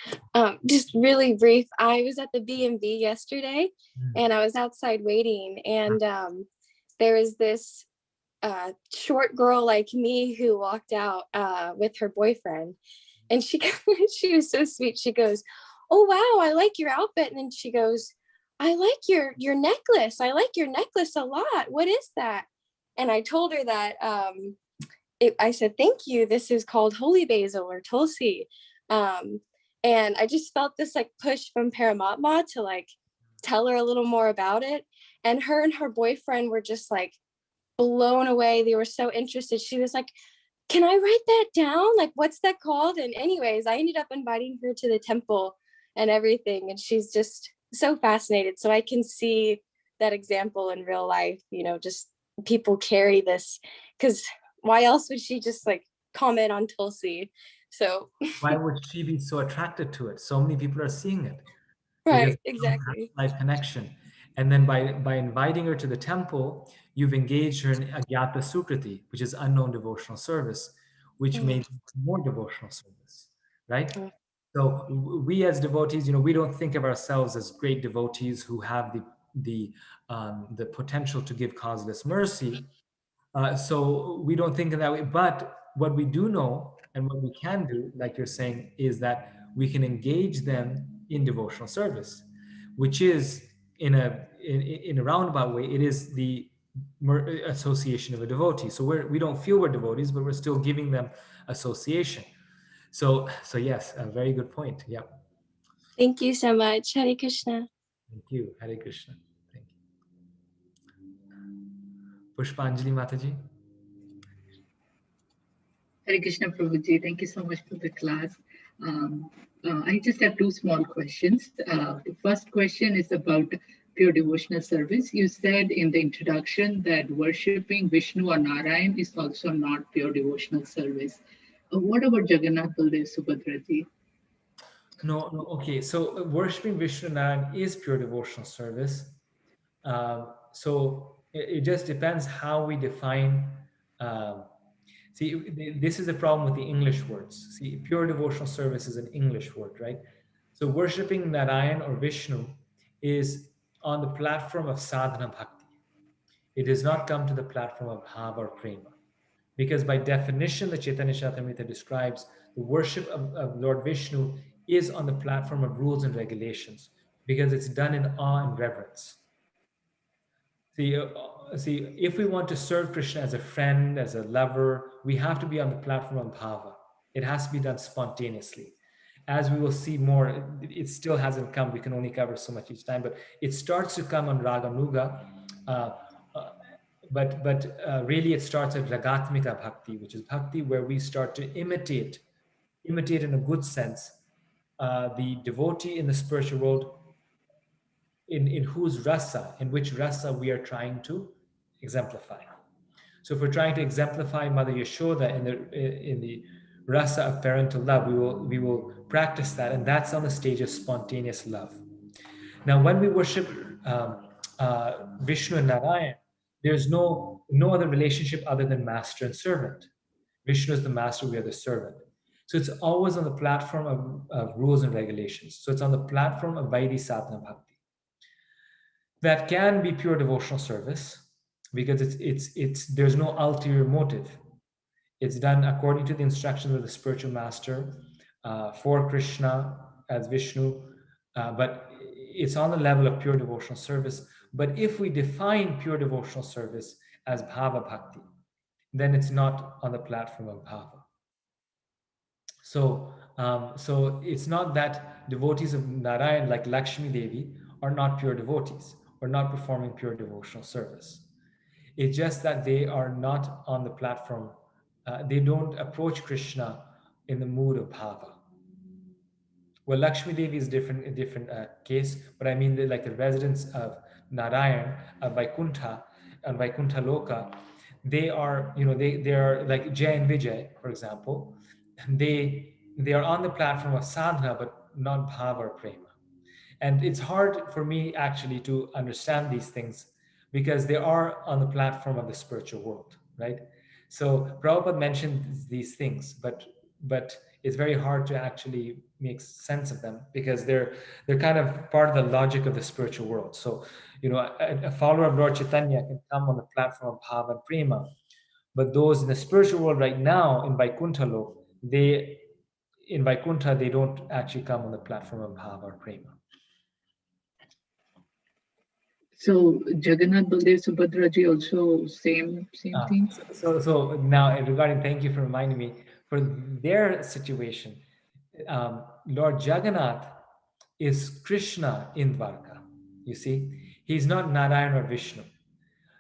Just really brief. I was at the B&B yesterday and I was outside waiting, and there was this short girl like me who walked out with her boyfriend, and she was so sweet. She goes, "Oh wow, I like your outfit." And then she goes, "I like your necklace. I like your necklace a lot. What is that?" And I told her that I said, "Thank you. This is called holy basil or tulsi." And I just felt this like push from Paramatma to like tell her a little more about it. And her boyfriend were just like blown away. They were so interested. She was like, "Can I write that down? Like, what's that called?" And anyways, I ended up inviting her to the temple and everything. And she's just so fascinated. So I can see that example in real life, just people carry this, because why else would she just like comment on Tulsi? So Why would she be so attracted to it? So many people are seeing it. right, exactly. Life connection. And then by inviting her to the temple, you've engaged her in Agyata Sukriti, which is unknown devotional service, which may lead to more devotional service, right? So we as devotees, we don't think of ourselves as great devotees who have the potential to give causeless mercy. So we don't think in that way. But what we do know and what we can do, like you're saying, is that we can engage them in devotional service, which is in a roundabout way, it is the association of a devotee. So we don't feel we're devotees, but we're still giving them association. So yes, a very good point. Yeah. Thank you so much. Hare Krishna. Thank you. Hare Krishna. Thank you. Pushpanjali Mataji. Hare Krishna Prabhuji, thank you so much for the class. I just have two small questions. The first question is about pure devotional service. You said in the introduction that worshipping Vishnu or Narayan is also not pure devotional service. What about Jagannath Baldev Subhadraji? No, okay. So worshipping Vishnu Narayan is pure devotional service. So it just depends how we define. See, this is the problem with the English words. See, pure devotional service is an English word, right? So worshipping Narayan or Vishnu is on the platform of sadhana bhakti. It does not come to the platform of bhava or prema. Because by definition, the Chaitanya Charitamrita describes the worship of Lord Vishnu is on the platform of rules and regulations, because it's done in awe and reverence. See, if we want to serve Krishna as a friend, as a lover, we have to be on the platform of bhava. It has to be done spontaneously. As we will see more, it still hasn't come. We can only cover so much each time, but it starts to come on Raga Nuga. But really it starts at Ragatmika Bhakti, which is bhakti where we start to imitate in a good sense, the devotee in the spiritual world in whose rasa, in which rasa we are trying to exemplify. So if we're trying to exemplify Mother Yashoda in the rasa of parental love, we will practice that, and that's on the stage of spontaneous love. Now, when we worship Vishnu and Narayan, there's no other relationship other than master and servant. Vishnu is the master, we are the servant. So it's always on the platform of rules and regulations. So it's on the platform of Vaidhi Sadhana Bhakti. That can be pure devotional service because it's there's no ulterior motive. It's done according to the instructions of the spiritual master for Krishna as Vishnu, but it's on the level of pure devotional service. But if we define pure devotional service as bhava bhakti, then it's not on the platform of bhava. So it's not that devotees of Narayan like Lakshmi Devi are not pure devotees or not performing pure devotional service. It's just that they are not on the platform. They don't approach Krishna in the mood of bhava. Well, Lakshmi Devi is a different case, but I mean like the residents of Narayan, of Vaikuntha, and Vaikuntha Loka, they are, they are like Jay and Vijay, for example. They are on the platform of sadhana, but not bhava or prema. And it's hard for me actually to understand these things because they are on the platform of the spiritual world, right? So Prabhupada mentioned these things, but it's very hard to actually make sense of them because they're kind of part of the logic of the spiritual world. So, a follower of Lord Chaitanya can come on the platform of bhava and prema, but those in the spiritual world right now in Vaikuntha Lok, in Vaikuntha, they don't actually come on the platform of bhava or prema. So Jagannath Baldev Subhadraji also same thing. So now regarding, thank you for reminding me, for their situation, Lord Jagannath is Krishna in Dwarka. You see, he's not Narayan or Vishnu.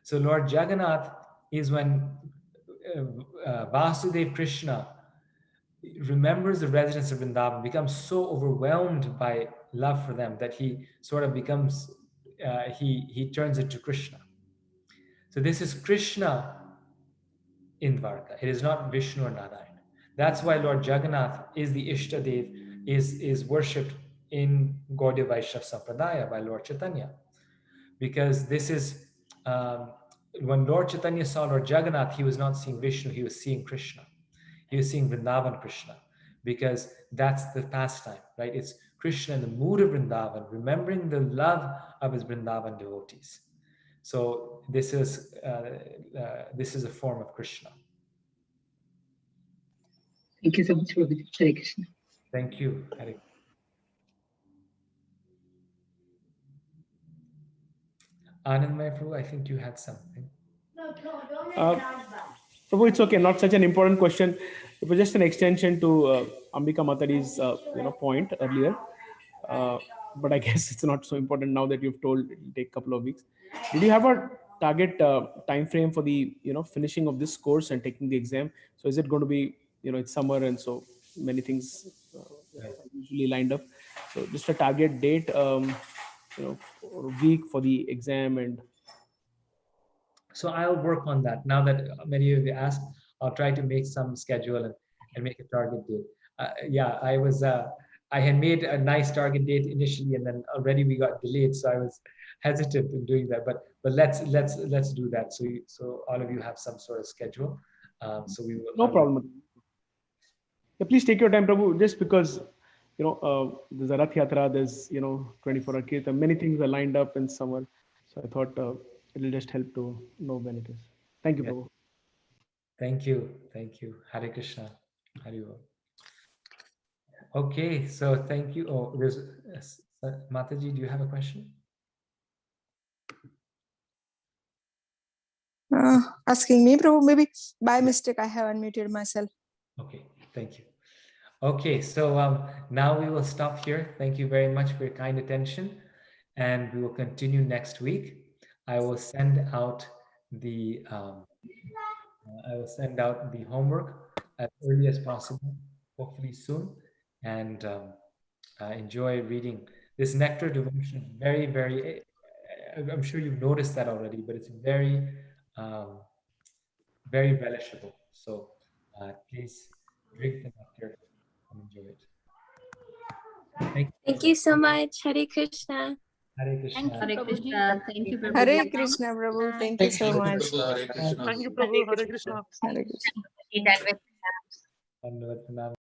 So Lord Jagannath is when Vasudev Krishna remembers the residents of Vrindavan, becomes so overwhelmed by love for them that he sort of becomes, he turns into Krishna. So this is Krishna in Dwarka. It is not Vishnu or Narayan. That's why Lord Jagannath is the Ishtadev, is worshipped in Gaudiya Vaishnava Sampradaya by Lord Chaitanya. Because this is, when Lord Chaitanya saw Lord Jagannath, he was not seeing Vishnu, he was seeing Krishna. He was seeing Vrindavan Krishna, because that's the pastime, right? It's Krishna in the mood of Vrindavan, remembering the love of his Vrindavan devotees. So this is a form of Krishna. Thank you so much, Prabhuji. Hare Krishna. Thank you. Hare. Anandmaya Prabhu, I think you had something. Prabhu, it's okay. Not such an important question. It was just an extension to Ambika Matari's point earlier. But I guess it's not so important now that you've told it'll take a couple of weeks. Did you have a target time frame for the finishing of this course and taking the exam? So is it going to be it's summer and so many things usually lined up. So just a target date, or week for the exam and. So I'll work on that. Now that many of you asked, I'll try to make some schedule and make a target date. Yeah, I had made a nice target date initially, and then already we got delayed, so I was hesitant in doing that. But let's do that. So all of you have some sort of schedule. So we will. No problem. Yeah, please take your time, Prabhu. Just because there's a Rath Yatra, there's 24-hour Kirtan, many things are lined up in summer. So I thought it'll just help to know when it is. Thank you, Yeah. Prabhu. Thank you. Hare Krishna. Hare Om. Okay, so thank you. Oh, there's Mataji, do you have a question? Asking me, Prabhu, maybe by mistake I have unmuted myself. Okay, thank you. Okay, so now we will stop here. Thank you very much for your kind attention, and we will continue next week. I will send out the homework as early as possible, hopefully soon, and enjoy reading this Nectar devotion. Very, very. I'm sure you've noticed that already, but it's very, very relishable. So please drink the nectar and enjoy it. Thank you so much. Hare Krishna. Hare Krishna. Hare Krishna. Thank you, Prabhuji. Hare Krishna, Prabhu. Thank you so much. Thank you, Prabhu. Hare Krishna. Hare Krishna. Dandavat pranam.